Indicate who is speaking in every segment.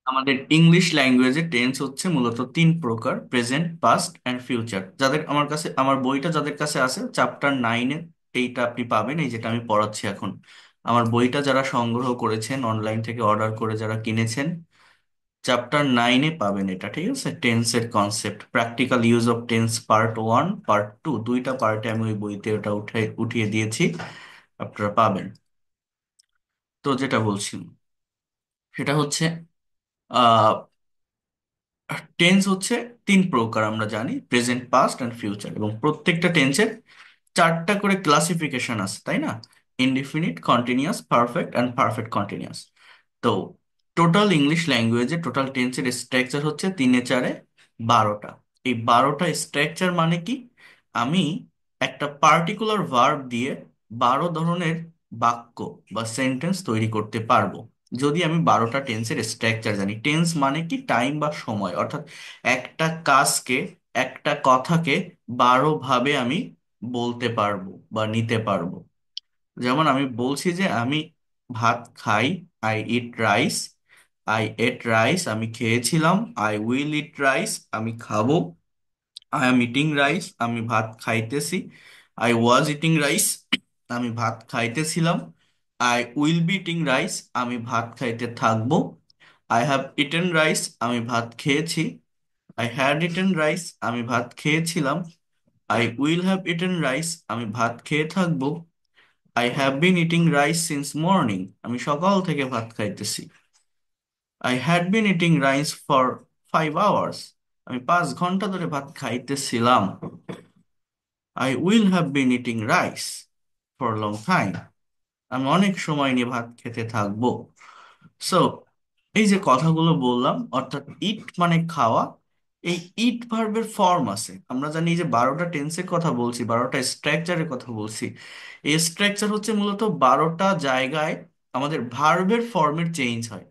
Speaker 1: আমাদের ইংলিশ ল্যাঙ্গুয়েজে টেন্স হচ্ছে মূলত তিন প্রকার: প্রেজেন্ট, পাস্ট অ্যান্ড ফিউচার। যাদের আমার কাছে, আমার বইটা যাদের কাছে আছে, চ্যাপ্টার 9-এ এইটা আপনি পাবেন, এই যেটা আমি পড়াচ্ছি এখন। আমার বইটা যারা সংগ্রহ করেছেন, অনলাইন থেকে অর্ডার করে যারা কিনেছেন, চ্যাপ্টার 9-এ পাবেন এটা। ঠিক আছে, টেন্সের concept, practical use of tense part 1, part 2, দুইটা পার্টে আমি ওই বইতে ওটা উঠিয়ে দিয়েছি, আপনারা পাবেন। তো যেটা বলছি সেটা হচ্ছে, টেন্স হচ্ছে তিন প্রকার আমরা জানি: প্রেজেন্ট, পাস্ট অ্যান্ড ফিউচার। এবং প্রত্যেকটা টেন্সের চারটা করে ক্লাসিফিকেশন আছে, তাই না? Indefinite, continuous, perfect and perfect continuous. তো টোটাল ইংলিশ ল্যাঙ্গুয়েজে টোটাল টেন্সের স্ট্রাকচার হচ্ছে 3-এ 4-এ 12টা। এই 12টা স্ট্রাকচার মানে কি? আমি একটা পার্টিকুলার ভার্ব দিয়ে 12 ধরনের বাক্য বা সেন্টেন্স তৈরি করতে পারবো, যদি আমি 12টা টেন্সের স্ট্রাকচার জানি। টেন্স মানে কি? টাইম বা সময়, অর্থাৎ একটা কাজকে, একটা কথাকে 12 ভাবে আমি বলতে পারবো বা নিতে পারবো। যেমন আমি বলছি যে আমি ভাত খাই, I eat rice. I ate rice, আমি খেয়েছিলাম। আই উইল ইট রাইস, আমি খাবো। আই এম ইটিং রাইস, আমি ভাত খাইতেছি। আই ওয়াজ ইটিং রাইস, আমি ভাত খাইতেছিলাম। I will be eating rice, আমি ভাত খাইতে থাকবো। আই হ্যাভ ইটেন রাইস, আমি ভাত খেয়েছি। আই হ্যাড ইটেন রাইস, আমি ভাত খেয়েছিলাম। I will have eaten rice, আমি ভাত খেয়ে থাকবো। I have been eating rice since morning, আমি সকাল থেকে ভাত খাইতেছি। I had been eating rice for 5 hours, আমি 5 ঘন্টা ধরে ভাত খাইতেছিলাম। I will have been eating rice for long time, আমি অনেক সময় নিয়ে ভাত খেতে থাকবো। সো এই যে কথাগুলো বললাম, অর্থাৎ ইট মানে খাওয়া, এই ইট ভার্বের ফর্ম আছে। আমরা জানি যে 12টা টেন্সের কথা বলছি, 12টা স্ট্রাকচারের কথা বলছি। এই স্ট্রাকচার হচ্ছে মূলত 12টা জায়গায় আমাদের ভার্বের ফর্মের চেঞ্জ হয়।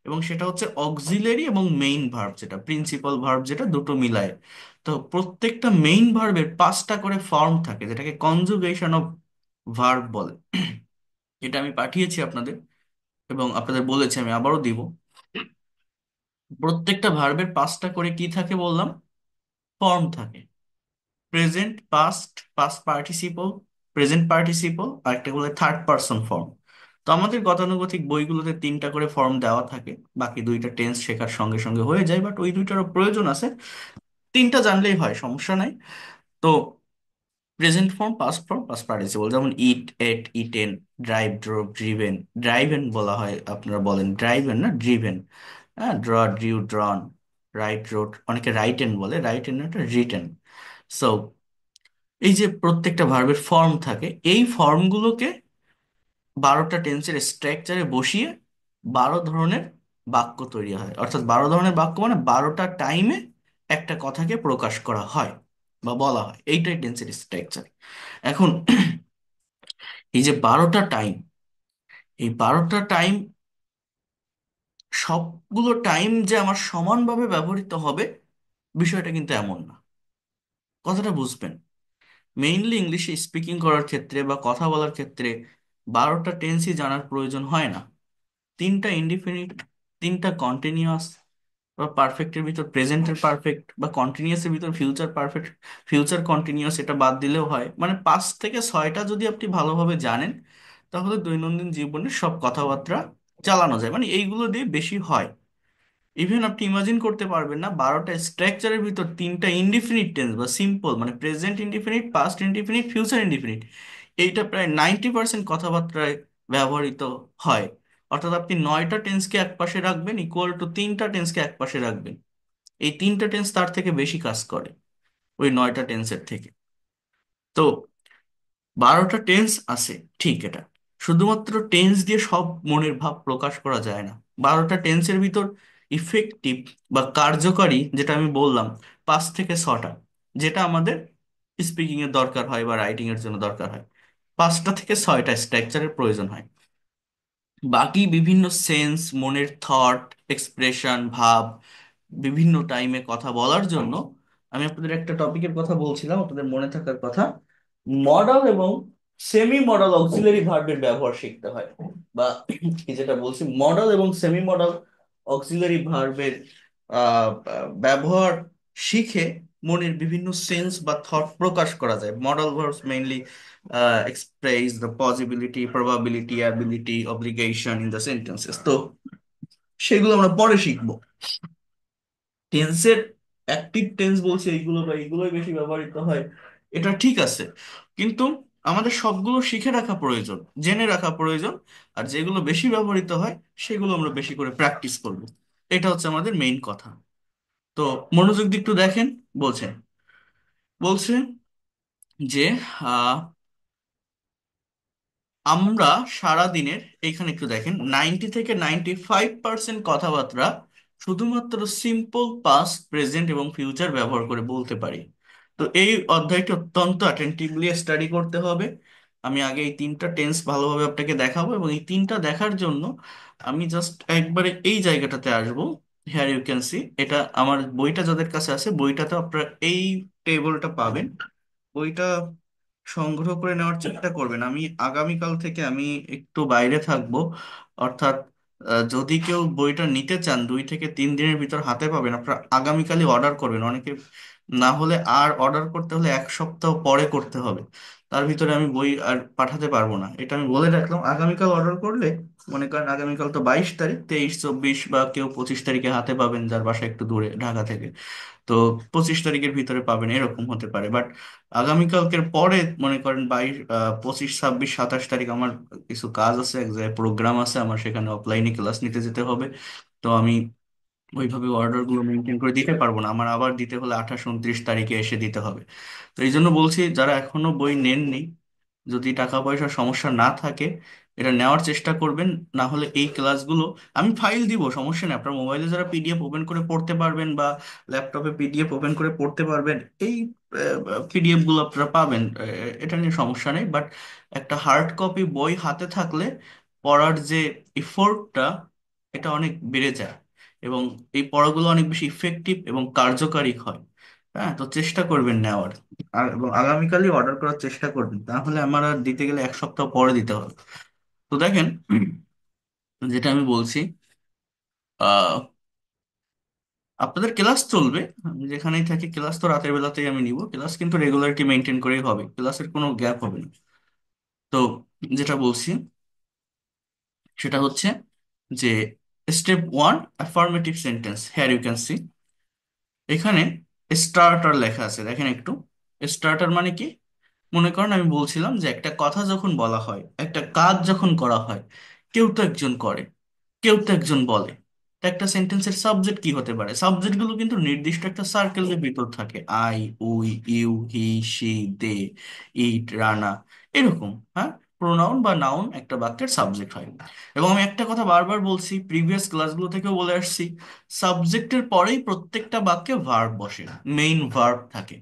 Speaker 1: এবং সেটা হচ্ছে অক্সিলারি এবং মেইন ভার্ব, যেটা প্রিন্সিপাল ভার্ব, যেটা দুটো মিলায়। তো প্রত্যেকটা মেইন ভার্বের 5টা করে ফর্ম থাকে, যেটাকে কনজুগেশন অফ ভার্ব বলে। এটা আমি পাঠিয়েছি আপনাদের, এবং আপনাদের বলেছি, আমি আবারও দিব। প্রত্যেকটা ভার্বের 5টা করে কি থাকে বললাম? ফর্ম থাকে: present, past, past participle, present participle, আর একটা বলে থার্ড পারসন ফর্ম। তো আমাদের গতানুগতিক বইগুলোতে 3টা করে ফর্ম দেওয়া থাকে, বাকি দুইটা টেন্স শেখার সঙ্গে সঙ্গে হয়ে যায়, বাট ওই দুইটারও প্রয়োজন আছে। 3টা জানলেই হয়, সমস্যা নাই। তো present form, past form, past participle, যেমন eat, ate, eaten, drive, drove, driven. Driven বলা হয়, আপনারা বলেন ড্রাইভেন না ড্রিভেন। হ্যাঁ, draw, drew, drawn. Write, wrote, অনেকে রাইটেন বলে, রাইটেন না, রিটেন। সো এই যে প্রত্যেকটা ভার্বের ফর্ম থাকে, এই ফর্মগুলোকে 12টা টেন্সের স্ট্রাকচারে বসিয়ে 12 ধরনের বাক্য তৈরি হয়। অর্থাৎ 12 ধরনের বাক্য মানে 12টা টাইমে একটা কথাকে প্রকাশ করা হয় বা বলা হয়, এইটাই টেন্সের স্ট্রাকচার। এখন এই যে 12টা টাইম, এই 12টা টাইম, সবগুলো টাইম যে আমার সমানভাবে ব্যবহৃত হবে, বিষয়টা কিন্তু এমন না। কথাটা বুঝবেন। মেইনলি ইংলিশে স্পিকিং করার ক্ষেত্রে বা কথা বলার ক্ষেত্রে 12টা টেন্সই জানার প্রয়োজন হয় না। 3টা ইনডিফিনিট, 3টা কন্টিনিউয়াস বা পারফেক্টের ভিতর প্রেজেন্টের পারফেক্ট, বা কন্টিনিউয়াসের ভিতর ফিউচার পারফেক্ট, ফিউচার কন্টিনিউয়াস, এটা বাদ দিলেও হয়। মানে 5 থেকে 6টা যদি আপনি ভালোভাবে জানেন, তাহলে দৈনন্দিন জীবনে সব কথাবার্তা চালানো যায়। মানে এইগুলো দিয়ে বেশি হয়। ইভেন আপনি ইমাজিন করতে পারবেন না, 12টা স্ট্রাকচারের ভিতর 3টা ইনডিফিনিট টেন্স বা সিম্পল, মানে present indefinite, past indefinite, future indefinite, এইটা প্রায় 90% কথাবার্তায় ব্যবহৃত হয়। অর্থাৎ আপনি 9টা টেন্সকে একপাশে রাখবেন ইকুয়াল টু 3টা টেন্সকে একপাশে রাখবেন, এই 3টা টেন্স তার থেকে বেশি কাজ করে ওই 9টা টেন্সের থেকে। তো 12টা টেন্স আছে, ঠিক। এটা শুধুমাত্র টেন্স দিয়ে সব মনের ভাব প্রকাশ করা যায় না। 12টা টেন্সের ভিতর ইফেক্টিভ বা কার্যকারী, যেটা আমি বললাম, 5 থেকে 6টা, যেটা আমাদের স্পিকিং এর দরকার হয় বা রাইটিং এর জন্য দরকার হয়। 5টা থেকে 6টা স্ট্রাকচারের প্রয়োজন হয়। বাকি বিভিন্ন সেন্স, মনের থট, এক্সপ্রেশন, ভাব, বিভিন্ন টাইমে কথা বলার জন্য আমি আপনাদের একটা টপিকের কথা বলছিলাম, আপনাদের মনে থাকার কথা: মডাল এবং সেমি মডাল অক্সিলারি ভার্বের ব্যবহার শিখতে হয়, বা কি যেটা বলছি, মডাল এবং সেমি মডাল অক্সিলারি ভার্বের ব্যবহার শিখে মনের বিভিন্ন সেন্স বা থট প্রকাশ করা যায়। Modal verbs mainly express the possibility, probability, ability, obligation in the sentences. তো সেগুলো আমরা পরে শিখবো। টেন্সের অ্যাক্টিভ টেন্স বলছে এইগুলো বা এইগুলোই বেশি ব্যবহৃত হয়, এটা ঠিক আছে, কিন্তু আমাদের সবগুলো শিখে রাখা প্রয়োজন, জেনে রাখা প্রয়োজন। আর যেগুলো বেশি ব্যবহৃত হয় সেগুলো আমরা বেশি করে প্র্যাকটিস করব। এটা হচ্ছে আমাদের মেইন কথা। তো মনোযোগ দিয়ে একটু দেখেন। বলছেন, বলছে যে আমরা সারা দিনের, এখানে একটু দেখেন, 90 থেকে 95% কথাবার্তা শুধুমাত্র সিম্পল পাস্ট, প্রেজেন্ট এবং ফিউচার ব্যবহার করে বলতে পারি। তো এই অধ্যায়টি অত্যন্ত অ্যাটেন্টিভলি স্টাডি করতে হবে। আমি আগে এই তিনটা টেন্স ভালোভাবে আপনাকে দেখাবো, এবং এই তিনটা দেখার জন্য আমি জাস্ট একবারে এই জায়গাটাতে আসবো। হেয়ার ইউ ক্যান সি, এটা আমার বইটা যাদের কাছে আছে, বইটাতে আপনারা এই টেবলটা পাবেন। বইটা সংগ্রহ করে নেওয়ার চেষ্টা করবেন। আমি আগামীকাল থেকে আমি একটু বাইরে থাকবো, অর্থাৎ যদি কেউ বইটা নিতে চান 2 থেকে 3 দিনের ভিতর হাতে পাবেন। আপনারা আগামীকালই অর্ডার করবেন, অনেকে না হলে আর অর্ডার করতে হলে 1 সপ্তাহ পরে করতে হবে। তার ভিতরে আমি বই আর পাঠাতে পারবো না, এটা আমি বলে রাখলাম। আগামীকাল অর্ডার করলে, মনে করেন আগামীকাল তো 22 তারিখ, 23, 24 বা কেউ 25 তারিখে হাতে পাবেন যার বাসা একটু দূরে ঢাকা থেকে। তো 25 তারিখের ভিতরে পাবেন, এরকম হতে পারে। বাট আগামীকালকের পরে, মনে করেন 25, 26, 27, 28 তারিখ আমার কিছু কাজ আছে, এক জায়গায় প্রোগ্রাম আছে আমার, সেখানে অফলাইনে ক্লাস নিতে যেতে হবে। তো আমি ওইভাবে অর্ডার গুলো মেনটেন করে দিতে পারবো না, আমার আবার দিতে হলে 28, 29 তারিখে এসে দিতে হবে। তো এই জন্য বলছি, যারা এখনো বই নেননি, যদি টাকা পয়সার সমস্যা না থাকে, এটা নেওয়ার চেষ্টা করবেন। না হলে এই ক্লাসগুলো আমি ফাইল দিব, সমস্যা নেই। আপনার মোবাইলে যারা পিডিএফ ওপেন করে পড়তে পারবেন বা ল্যাপটপে পিডিএফ ওপেন করে পড়তে পারবেন, এই পিডিএফ গুলো আপনারা পাবেন, এটা নিয়ে সমস্যা নেই। বাট একটা হার্ড কপি বই হাতে থাকলে পড়ার যে এফোর্টটা, এটা অনেক বেড়ে যায়, এবং এই পড়াগুলো অনেক বেশি ইফেক্টিভ এবং কার্যকারী হয়। হ্যাঁ, তো চেষ্টা করবেন নেওয়ার। আর এবং আগামীকালই অর্ডার করার চেষ্টা করবেন, তাহলে আমার আর দিতে গেলে 1 সপ্তাহ পরে দিতে হবে। তো দেখেন, যেটা আমি বলছি, আহ আপনাদের ক্লাস চলবে, আমি যেখানেই থাকি ক্লাস তো রাতের বেলাতেই আমি নিব ক্লাস, কিন্তু রেগুলারিটি মেনটেন করেই হবে, ক্লাসের কোনো গ্যাপ হবে না। তো যেটা বলছি সেটা হচ্ছে যে, step 1, affirmative sentence. Here you can see, এখানে স্টার্টার লেখা আছে, দেখেন একটু। স্টার্টার মানে কি? মনে করেন আমি বলছিলাম যে একটা কথা যখন বলা হয়, একটা কাজ যখন করা হয়, কেউ তো একজন করে, কেউ তো একজন বলে। তো একটা সেন্টেন্সের সাবজেক্ট কি হতে পারে? সাবজেক্ট গুলো কিন্তু নির্দিষ্ট একটা সার্কেলের ভিতর থাকে, I, we, you, he, she, they, it, Rana, এরকম। হ্যাঁ, প্রোনাউন বা নাউন একটা বাক্যের সাবজেক্ট হয়। এবং আমি একটা কথা বারবার বলছি, প্রিভিয়াস ক্লাসগুলো থেকেও বলে আসছি, সাবজেক্টের পরেই প্রত্যেকটা বাক্যে ভার্ব বসে, মেইন ভার্ব থাকে।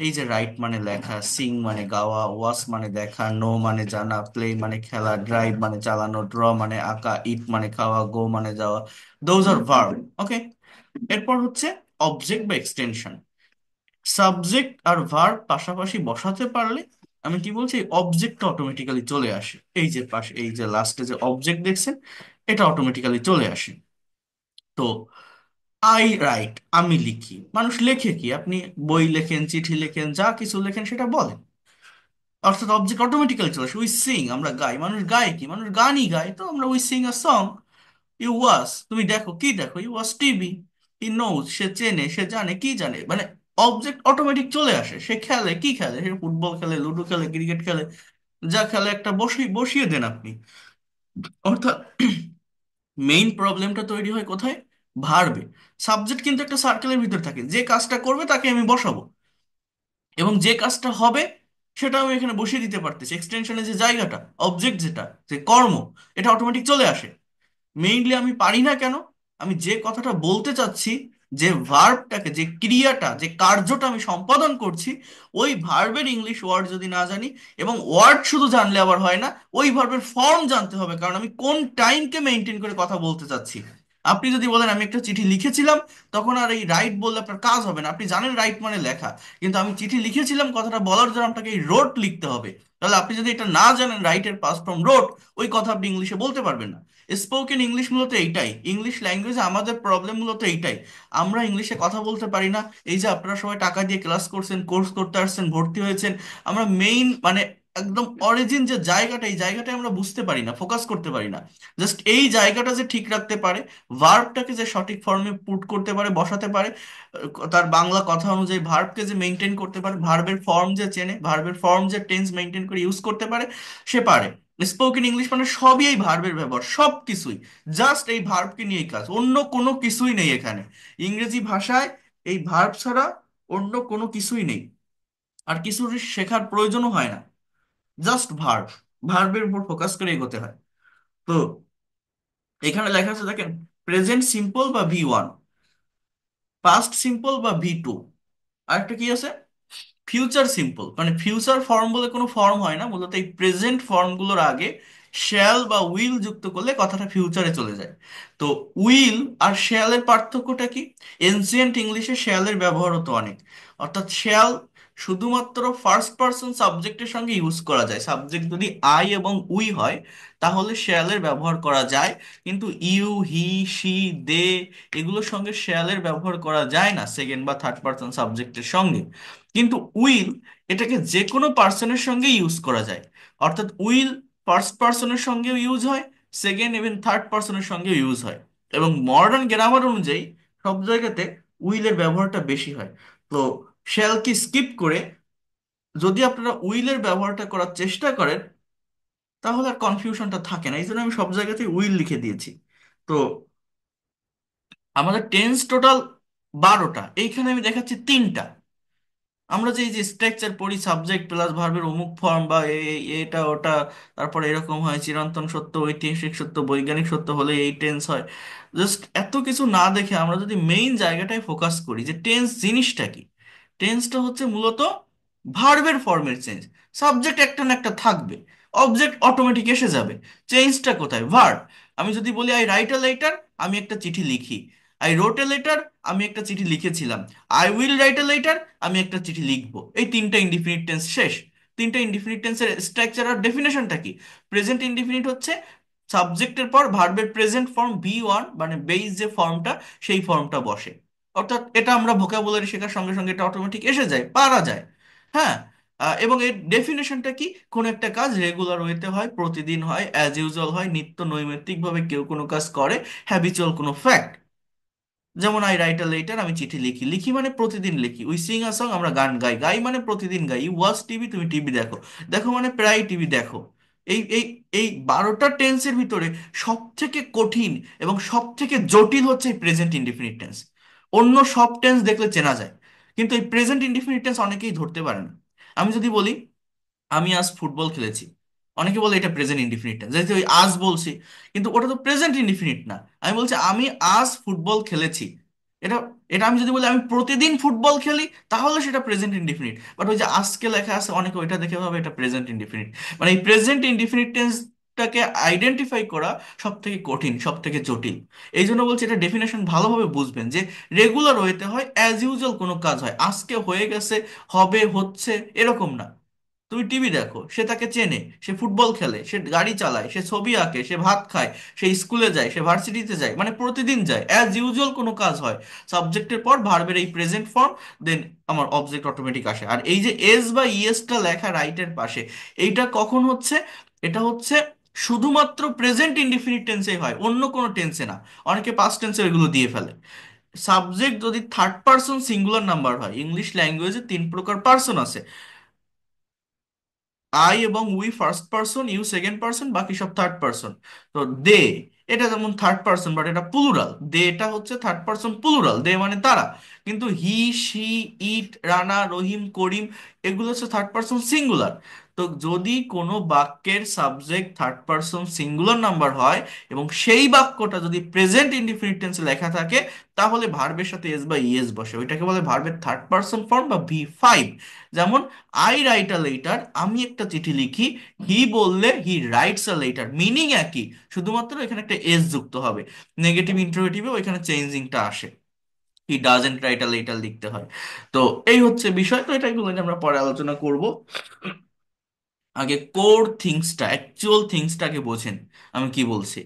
Speaker 1: এই যে রাইট মানে লেখা, সিং মানে গাওয়া, ওয়াচ মানে দেখা, নো মানে জানা, প্লে মানে খেলা, ড্রাইভ মানে চালানো, ড্র মানে আঁকা, ইট মানে খাওয়া, গো মানে যাওয়া, দোজ আর ভার্ব। ওকে, এরপর হচ্ছে অবজেক্ট বা এক্সটেনশন। সাবজেক্ট আর ভার্ব পাশাপাশি বসাতে পারলে, আমি কি বলছি, অবজেক্টটা অটোমেটিক্যালি চলে আসে। এই যে পাশে, এই যে লাস্টে যে অবজেক্ট দেখছেন, এটা অটোমেটিক্যালি চলে আসে। তো আই রাইট, আমি লিখি। মানুষ লেখে কি? আপনি বই লেখেন, চিঠি লেখেন, যা কিছু লেখেন সেটা বলেন, অর্থাৎ অবজেক্ট অটোমেটিক্যালি চলে আসে। উই সিং, আমরা গাই। মানুষ গায় কি? মানুষ গানই গায়। তো আমরা we sing a song. You watch, তুমি দেখো, কি দেখো? You watch TV. He knows, সে চেনে, সে জানে, কি জানে, মানে অবজেক্ট অটোমেটিক চলে আসে। সে খেলে, কি খেলে? সে ফুটবল খেলে, লুডো খেলে, ক্রিকেট খেলে, যা খেলে একটা বসিয়ে বসিয়ে দেন আপনি। অর্থাৎ মেইন প্রবলেমটা তৈরি হয় কোথায়? ভার্বে। সাবজেক্ট কিন্তু একটা সার্কেলের ভিতর থাকে, যে কাজটা করবে তাকে আমি বসাবো, এবং যে কাজটা হবে সেটা আমি এখানে বসিয়ে দিতে পারতেছি। এক্সটেনশনের যে জায়গাটা, অবজেক্ট যেটা, যে কর্ম, এটা অটোমেটিক চলে আসে। মেইনলি আমি পারি না কেন? আমি যে কথাটা বলতে চাচ্ছি, যে ভার্বটাকে, যে ক্রিয়াটা, যে কার্যটা আমি সম্পাদন করছি, ওই ভার্বের ইংলিশ ওয়ার্ড যদি না জানি, এবং ওয়ার্ড শুধু জানলে আবার হয় না, ওই ভার্বের ফর্ম জানতে হবে, কারণ আমি কোন টাইমকে মেনটেন করে কথা বলতে চাচ্ছি। আপনি যদি বলেন আমি একটা চিঠি লিখেছিলাম, তখন আর এই রাইট বললে আপনার কাজ হবে না। আপনি জানেন রাইট মানে লেখা, কিন্তু আমি চিঠি লিখেছিলাম কথাটা বলার জন্য আপনাকে এই রোট লিখতে হবে। তাহলে আপনি যদি এটা না জানেন রাইটের পাস্ট ফর্ম রোট, ওই কথা আপনি ইংলিশে বলতে পারবেন না। স্পোকেন ইংলিশ মূলত এইটাই, ইংলিশ ল্যাঙ্গুয়েজে আমাদের প্রবলেম মূলত এইটাই, আমরা ইংলিশে কথা বলতে পারি না। এই যে আপনারা সবাই টাকা দিয়ে ক্লাস করছেন, কোর্স করতে আসছেন, ভর্তি হয়েছেন, আমরা মেইন মানে একদম অরিজিন যে জায়গাটা, এই জায়গাটা আমরা বুঝতে পারি না, ফোকাস করতে পারি না। জাস্ট এই জায়গাটা যে ঠিক রাখতে পারে, ভার্বটাকে যে সঠিক ফর্মে পুট করতে পারে, বসাতে পারে, তার বাংলা কথা অনুযায়ী ভার্বকে যে মেনটেন করতে পারে, ভার্বের ফর্ম যে চেনে, ভার্বের ফর্ম যে টেন্স মেনটেন করে ইউজ করতে পারে, সে পারে। স্পোকেন ইংলিশ মানে সবই এই ভার্বের ব্যবহার, সব কিছুই জাস্ট এই ভার্বকে নিয়েই কাজ, অন্য কোনো কিছুই নেই এখানে। ইংরেজি ভাষায় এই ভার্ব ছাড়া অন্য কোনো কিছুই নেই, আর কিছু শেখার প্রয়োজনও হয় না, জাস্ট ভার্ব, ভার্বের উপর ফোকাস করে এগোতে হয়। তো এখানে লেখা আছে দেখেন, প্রেজেন্ট সিম্পল বা V1, পাস্ট সিম্পল বা V2, আরেকটা কি আছে, ফিউচার সিম্পল। মানে ফিউচার ফর্ম বলে কোনো ফর্ম হয় না, মূলত এই প্রেজেন্ট ফর্মগুলোর আগে শ্যাল বা উইল যুক্ত করলে কথাটা ফিউচারে চলে যায়। তো উইল আর শ্যালের পার্থক্যটা কি? এনসিয়েন্ট ইংলিশে শ্যালের ব্যবহার হতো অনেক, অর্থাৎ শ্যাল শুধুমাত্র ফার্স্ট পার্সন সাবজেক্টের সঙ্গে ইউজ করা যায়, সাবজেক্ট যদি আই এবং উই হয় তাহলে শ্যালের ব্যবহার করা যায়। কিন্তু ইউ, হি, শি, দে এগুলোর সঙ্গে শ্যালের ব্যবহার করা যায় না সেকেন্ড বা থার্ড পার্সন সাবজেক্টের সঙ্গে। কিন্তু উইল, এটাকে যে কোনো পার্সনের সঙ্গে ইউজ করা যায়, অর্থাৎ উইল ফার্স্ট পার্সনের সঙ্গেও ইউজ হয়, সেকেন্ড এবং থার্ড পার্সনের সঙ্গেও ইউজ হয়। এবং মডার্ন গ্রামার অনুযায়ী সব জায়গাতে উইলের ব্যবহারটা বেশি হয়। তো শ্যালকে স্কিপ করে যদি আপনারা উইলের ব্যবহারটা করার চেষ্টা করেন, তাহলে আর কনফিউশনটা থাকে না, এই জন্য আমি সব জায়গাতেই উইল লিখে দিয়েছি। তো আমাদের টেন্স টোটাল 12টা, এইখানে আমি দেখাচ্ছি 3টা। আমরা যে এই যে স্ট্রাকচার পড়ি, সাবজেক্ট প্লাস ভার্বের অমুক ফর্ম বা এটা ওটা, তারপরে এরকম হয়, চিরন্তন সত্য, ঐতিহাসিক সত্য, বৈজ্ঞানিক সত্য হলে এই টেন্স হয়, জাস্ট এত কিছু না দেখে আমরা যদি মেইন জায়গাটায় ফোকাস করি যে টেন্স জিনিসটা কি। টেন্সটা হচ্ছে মূলত ভার্বের ফর্মের চেঞ্জ, সাবজেক্ট একটা না একটা থাকবে, অবজেক্ট অটোমেটিক এসে যাবে, চেঞ্জটা কোথায়? ভার্ব। আমি যদি বলি আই রাইট আ লেটার, আমি একটা চিঠি লিখি। আই রোট এ লেটার, আমি একটা চিঠি লিখেছিলাম। I will write a letter, আমি একটা চিঠি লিখবো। এই তিনটা ইনডিফিনিট টেন্স শেষ। তিনটা ইনডিফিনিট টেন্সের স্ট্রাকচার আর ডেফিনেশনটা কি? প্রেজেন্ট ইনডিফিনিট হচ্ছে সাবজেক্টের পর ভার্বের প্রেজেন্ট ফর্ম V1, মানে বেস যে ফর্মটা, সেই ফর্মটা বসে। অর্থাৎ এটা আমরা ভোকাবুলারি শেখার সঙ্গে সঙ্গে এটা অটোমেটিক এসে যায়, পারা যায়। হ্যাঁ। এবং এর ডেফিনেশনটা কি? কোন একটা কাজ রেগুলার ওয়েতে হয়, প্রতিদিন হয়, অ্যাজ ইউজুয়াল হয়, নিত্য নৈমিত্তিক ভাবে কেউ কোনো কাজ করে, হ্যাবিচুয়াল কোনো ফ্যাক্ট। যেমন আই রাইট আ লেটার, আমি চিঠি লিখি, লিখি মানে প্রতিদিন লিখি। উই সিং আ সং, আমরা গান গাই, গাই মানে প্রতিদিন গাই। ইউ ওয়াচ টিভি, তুমি টিভি দেখো, দেখো মানে প্রায় টিভি দেখো। এই এই এই 12টা টেন্সের ভিতরে সব থেকে কঠিন এবং সব থেকে জটিল হচ্ছে এই প্রেজেন্ট ইনডিফিনিট টেন্স। অন্য সব টেন্স দেখলে চেনা যায়, কিন্তু এই প্রেজেন্ট ইনডিফিনিট টেন্স অনেকেই ধরতে পারে না। আমি যদি বলি আমি আজ ফুটবল খেলেছি, অনেকে বলে এটা প্রেজেন্ট ইনডিফিনিট টেন্স, যেহেতু ওই আজ বলছি, কিন্তু ওটা তো প্রেজেন্ট ইনডিফিনিট না। আমি বলছি আমি আজ ফুটবল খেলেছি, এটা এটা আমি যদি বলি আমি প্রতিদিন ফুটবল খেলি, তাহলে সেটা প্রেজেন্ট ইনডিফিনিট। বাট ওই যে আজকে লেখা আছে, অনেকে ওইটা দেখে ভাবে এটা প্রেজেন্ট ইনডিফিনিট। মানে এই প্রেজেন্ট ইনডিফিনিট টেন্সটাকে আইডেন্টিফাই করা সব থেকে কঠিন, সব থেকে জটিল। এই জন্য বলছি এটা ডেফিনেশন ভালোভাবে বুঝবেন, যে রেগুলার ওয়েতে হয়, অ্যাজ ইউজুয়াল কোনো কাজ হয়, আজকে হয়ে গেছে, হবে, হচ্ছে, এরকম না। তুমি টিভি দেখো, সে তাকে চেনে, সে ফুটবল খেলে, সে গাড়ি চালায়, সে ছবি আঁকে, সে ভাত খায়, সে স্কুলে যায়, সে ভার্সিটিতে যায়, মানে প্রতিদিন যায়, অ্যাজ ইউজুয়াল কোনো কাজ হয়। সাবজেক্টের পর ভার্বের এই প্রেজেন্ট ফর্ম, দেন আমার অবজেক্ট অটোমেটিক আসে। আর এই যে এস বা ইএসটা লেখা রাইটের পাশে, এইটা কখন হচ্ছে? এটা হচ্ছে শুধুমাত্র প্রেজেন্ট ইনডিফিনিট টেন্সে হয়, অন্য কোনো টেন্সে না। অনেকে পাস্ট টেন্সে এগুলো দিয়ে ফেলে। সাবজেক্ট যদি থার্ড পার্সন সিঙ্গুলার নাম্বার হয়, ইংলিশ ল্যাঙ্গুয়েজে 3 প্রকার পার্সন আছে, আই এবং we first person, you second person, বাকি সব থার্ড পার্সন। তো দে, এটা যেমন থার্ড পার্সন বাট এটা প্লুরাল, দে এটা হচ্ছে থার্ড পার্সন প্লুরাল, দে মানে তারা। কিন্তু হি, শি, ইট, রানা, রহিম, করিম এগুলো হচ্ছে থার্ড পার্সন সিঙ্গুলার। তো যদি কোনো বাক্যের subject third person singular number হয় এবং সেই বাক্যটা যদি প্রেজেন্ট ইনডিফিনিট টেন্সে লেখা থাকে, তাহলে ভার্বের সাথে এস বা ইএস বসে, ওইটাকে বলে ভার্বের থার্ড পার্সন ফর্ম বা V5। যেমন আই রাইট আ লেটার, আমি একটা চিঠি লিখি। হি বললে he writes a letter, meaning একই, শুধুমাত্র এখানে একটা এস যুক্ত হবে। নেগেটিভ ইন্টারোগেটিভে ওইখানে চেঞ্জিংটা আসে, he doesn't write a letter লিখতে হয়। তো এই হচ্ছে বিষয়, তো এটাগুলো নিয়ে আমরা পরে আলোচনা করব। আগে কোর থিংসটা, অ্যাকচুয়াল থিংসটাকে বোঝেন আমি কি বলছি।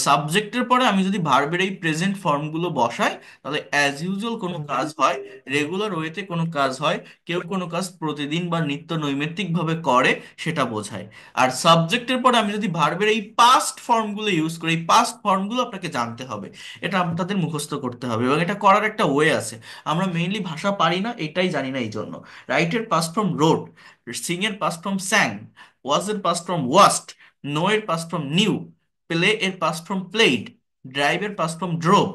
Speaker 1: সাবজেক্টের পরে আমি যদি ভার্বের এই প্রেজেন্ট ফর্মগুলো বসাই, তাহলে অ্যাজ ইউজুয়াল কোনো কাজ হয়, রেগুলার ওয়েতে কোনো কাজ হয়, কেউ কোনো কাজ প্রতিদিন বা নিত্য নৈমিত্তিক ভাবে করে, সেটা বোঝায়। আর সাবজেক্টের পরে আমি যদি ভার্বের এই পাস্ট ফর্মগুলো ইউজ করি, এই পাস্ট ফর্মগুলো আপনাকে জানতে হবে, এটা আপনাদের মুখস্থ করতে হবে, এবং এটা করার একটা ওয়ে আছে। আমরা মেইনলি ভাষা পারি না, এটাই জানি না, এই জন্য। রাইটের পাস্ট ফর্ম রোড, সিং এর পাস্ট ফর্ম স্যাং, ওয়াজ এর পাস্ট ফর্ম ওয়াস্ট, নো এর পাস্ট ফর্ম নিউ, প্লে এর পাস্ট ফর্ম প্লেড, ড্রাইভ এর পাস্ট ফর্ম ড্রোভ,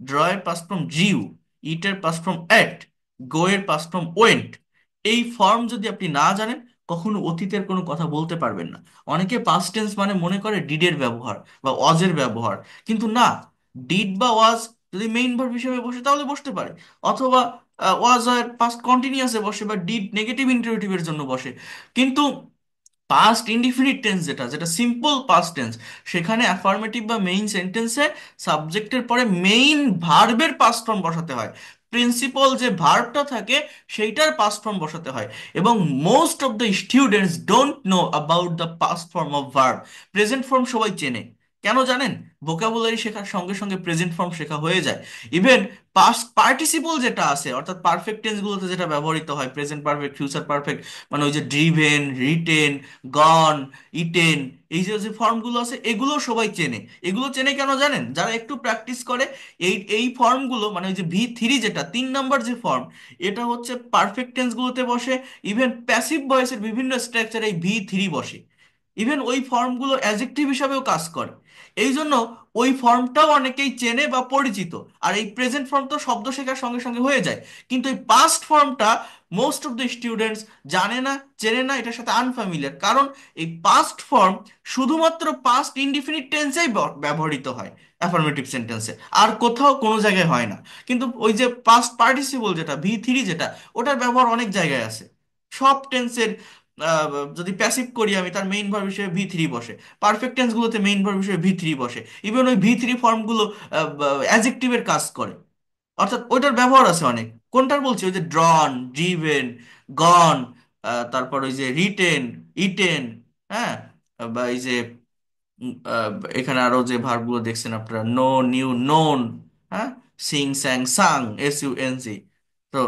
Speaker 1: ড্র এর পাস্ট ফর্ম জিউ, ইট এর পাস্ট ফর্ম এট, গো এর পাস্ট ফর্ম ওয়েন্ট। এই ফর্ম যদি আপনি না জানেন, কখনো অতীতের কোনো কথা বলতে পারবেন না। অনেকে পাস্ট টেন্স মানে মনে করে ডিডের ব্যবহার বা ওয়াজের ব্যবহার, কিন্তু না। ডিড বা ওয়াজ যদি মেইন ভার্ব হিসেবে বসে তাহলে বসতে পারে, অথবা ওয়াজ আর পাস্ট কন্টিনিউয়াসে বসে, বা ডিড নেগেটিভ ইন্টারোগেটিভের জন্য বসে। কিন্তু পাস্ট ইনডিফিনিট টেন্স যেটা যেটা সিম্পল পাস্ট টেন্স, সেখানে অ্যাফার্মেটিভ বা মেইন সেন্টেন্সে সাবজেক্টের পরে মেইন ভার্বের পাস্ট ফর্ম বসাতে হয়। প্রিন্সিপাল যে ভার্বটা থাকে সেইটার পাস্ট ফর্ম বসাতে হয়। এবং most of the students don't know about the past form of verb. Present form সবাই চেনে, কেন জানেন? ভোকাবুলারি শেখার সঙ্গে সঙ্গে প্রেজেন্ট ফর্ম শেখা হয়ে যায়। ইভেন পাস্ট পার্টিসিপল যেটা আছে, অর্থাৎ পারফেক্ট টেন্সগুলোতে যেটা ব্যবহৃত হয়, প্রেজেন্ট পারফেক্ট, ফিউচার পারফেক্ট, মানে ওই যে ড্রিভেন, রিটেন, গন, ইটেন, এই যে যে ফর্মগুলো আছে এগুলো সবাই চেনে। এগুলো চেনে কেন জানেন? যারা একটু প্র্যাকটিস করে। এই ফর্মগুলো, মানে ওই যে V3, যেটা 3 নাম্বার যে ফর্ম, এটা হচ্ছে পারফেক্ট টেন্সগুলোতে বসে। ইভেন প্যাসিভ ভয়েসের বিভিন্ন স্ট্রাকচারে এই V3 বসে। ইভেন ওই ফর্মগুলো অ্যাডজেক্টিভ হিসাবেও কাজ করে। এই জন্য ওই ফর্মটাও অনেকেই চেনে বা পরিচিত। আর এই প্রেজেন্ট ফর্ম তো শব্দ শেখার সঙ্গে সঙ্গে হয়ে যায়। কিন্তু এই পাস্ট ফর্মটা মোস্ট অফ দ্য স্টুডেন্টস জানে না, চেনে না, এটার সাথে আনফ্যামিলিয়ার। কারণ এই পাস্ট ফর্ম শুধুমাত্র পাস্ট ইনডিফিনিট টেন্সেই ব্যবহৃত হয়, অ্যাফার্মেটিভ সেন্টেন্সে, আর কোথাও কোনো জায়গায় হয় না। কিন্তু ওই যে পাস্ট পার্টিসিপল যেটা V3, যেটা ওটার ব্যবহার অনেক জায়গায় আছে। সব টেন্সের যদি প্যাসিভ করি আমি, তার মেইন ভার্ব হিসেবে V3 বসে। পারফেক্ট টেন্স গুলোতে মেইন ভার্ব হিসেবে V3 বসে। ইভেন ওই V3 ফর্মগুলো অ্যাজেক্টিভের কাজ করে, অর্থাৎ ওইটার ব্যবহার আছে অনেক। কোনটার বলছি? ওই যে ড্রন, ড্রিভেন, গন, তারপর ওই যে রিটেন, ইটেন, হ্যাঁ, বা এই যে এখানে আরো যে ভার্বগুলো দেখছেন আপনারা, নো, নিউ, নোন, হ্যাঁ, সিং, স্যাং, সাং, SUNG। তো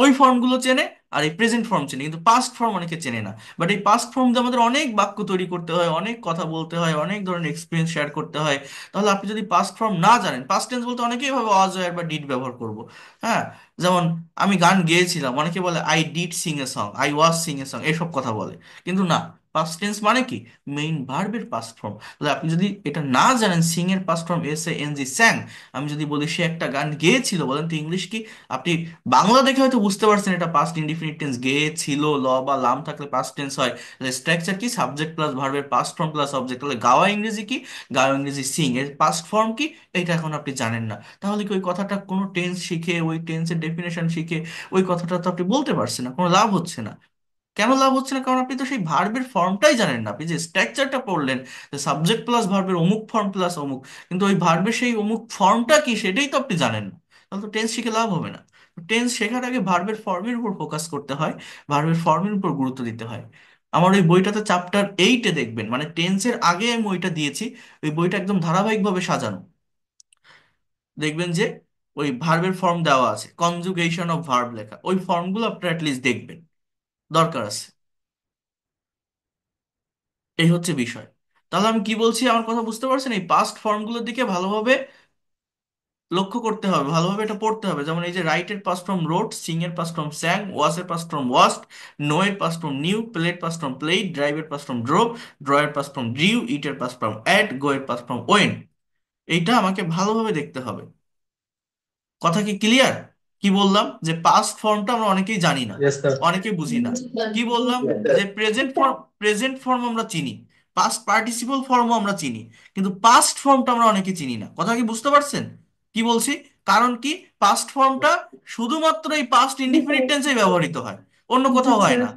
Speaker 1: ওই ফর্মগুলো চেনে, আর এই প্রেজেন্ট ফর্ম চেনে, কিন্তু পাস্ট ফর্ম অনেকে চেনে না। বাট এই পাস্ট ফর্ম দিয়ে আমাদের অনেক বাক্য তৈরি করতে হয়, অনেক কথা বলতে হয়, অনেক ধরনের এক্সপিরিয়েন্স শেয়ার করতে হয়। তাহলে আপনি যদি পাস্ট ফর্ম না জানেন, পাস্ট টেন্স বলতে অনেকেই ভাবে ওয়াজ ওয়্যার বা ডিড ব্যবহার করব। হ্যাঁ, যেমন আমি গান গেয়েছিলাম, অনেকে বলে I did Singh a song, I was Singh a song, এসব কথা বলে। কিন্তু না, পাস্ট টেন্স মানে কি? মেইন ভার্বের পাস্ট ফর্ম। তাহলে আপনি যদি এটা না জানেন, সিং এর পাস্ট ফর্ম SANG, স্যাং। আমি যদি বলি সে একটা গান গেয়েছিল, বলেন তো ইংলিশ কি? আপনি বাংলা দেখে হয়তো বুঝতে পারছেন এটা পাস্ট ইনডিফিনিট টেন্স, গেয়েছিল, ল বা লাম থাকলে পাস্ট টেন্স হয়। স্ট্রাকচার কি? সাবজেক্ট প্লাস ভার্বের পাস্ট ফর্ম প্লাস অবজেক্ট। তাহলে গাওয়া ইংরেজি কি? গাওয়া ইংরেজি সিং এর পাস্ট ফর্ম কি? এটা এখন আপনি জানেন না, তাহলে কি ওই কথাটা কোনো টেন্স শিখে, ওই টেন্সের ডেফিনেশন শিখে ওই কথাটা তো আপনি বলতে পারছেন না, কোনো লাভ হচ্ছে না। কেন লাভ হচ্ছে না? কারণ আপনি তো সেই ভার্বের ফর্মটাই জানেন না। আপনি যে স্ট্রাকচারটা পড়লেন, যে সাবজেক্ট প্লাস ভার্বের অমুক ফর্ম প্লাস অমুক, কিন্তু ওই ভার্বের সেই অমুক ফর্মটা কি সেটাই তো আপনি জানেন না। তাহলে তো টেন্স শিখে লাভ হবে না। টেন্স শেখার আগে ভার্বের ফর্মের উপর ফোকাস করতে হয়, ভার্বের ফর্মের উপর গুরুত্ব দিতে হয়। আমার ওই বইটাতে চ্যাপ্টার 8-এ দেখবেন, মানে টেন্সের আগে আমি ওইটা দিয়েছি। ওই বইটা একদম ধারাবাহিকভাবে সাজানো। দেখবেন যে ওই ভার্বের ফর্ম দেওয়া আছে, কনজুগেশন অফ ভার্ব লেখা, ওই ফর্মগুলো আপনি অ্যাটলিস্ট দেখবেন, দরকার আছে। এই হচ্ছে বিষয়। তাহলে আমি কি বলছি, আমার কথা বুঝতে পারছেন? এই পাস্ট ফর্মগুলোর দিকে ভালোভাবে লক্ষ্য করতে হবে, ভালোভাবে এটা পড়তে হবে। যেমন এই যে রাইটের পাস্ট ফর্ম রোড, সিং এর পাস্ট ফর্ম স্যাং, ওয়াস এর পাস্ট ফর্ম ওয়াস্ট, নো এর পাস্ট ফর্ম নিউ, প্লে এর পাস্ট ফর্ম প্লেড, ড্রাইভ এর পাস্ট ফর্ম ড্রোভ, ড্র এর পাস্ট ফর্ম ড্রিউ, ইট এর পাস্ট ফর্ম অ্যাট, গো এর পাস্ট ফর্ম ওয়েন্ট। এইটা আমাকে ভালোভাবে দেখতে হবে। কথা কি ক্লিয়ার? কি বললাম? যে পাস্ট ফর্মটা আমরা অনেকেই জানি না,
Speaker 2: Yes, sir.
Speaker 1: অনেকেই বুঝি না। কি বললাম? যে প্রেজেন্ট ফর্ম আমরা চিনি, পাস্ট পার্টিসিপল ফর্মও আমরা চিনি, কিন্তু পাস্ট ফর্মটা আমরা অনেকে চিনি না। কথা কি বুঝতে পারছেন কি বলছি? কারণ কি? পাস্ট ফর্মটা শুধুমাত্র এই পাস্ট ইনডিফিনিট টেন্সেই ব্যবহৃত হয়, অন্য কোথাও হয় না।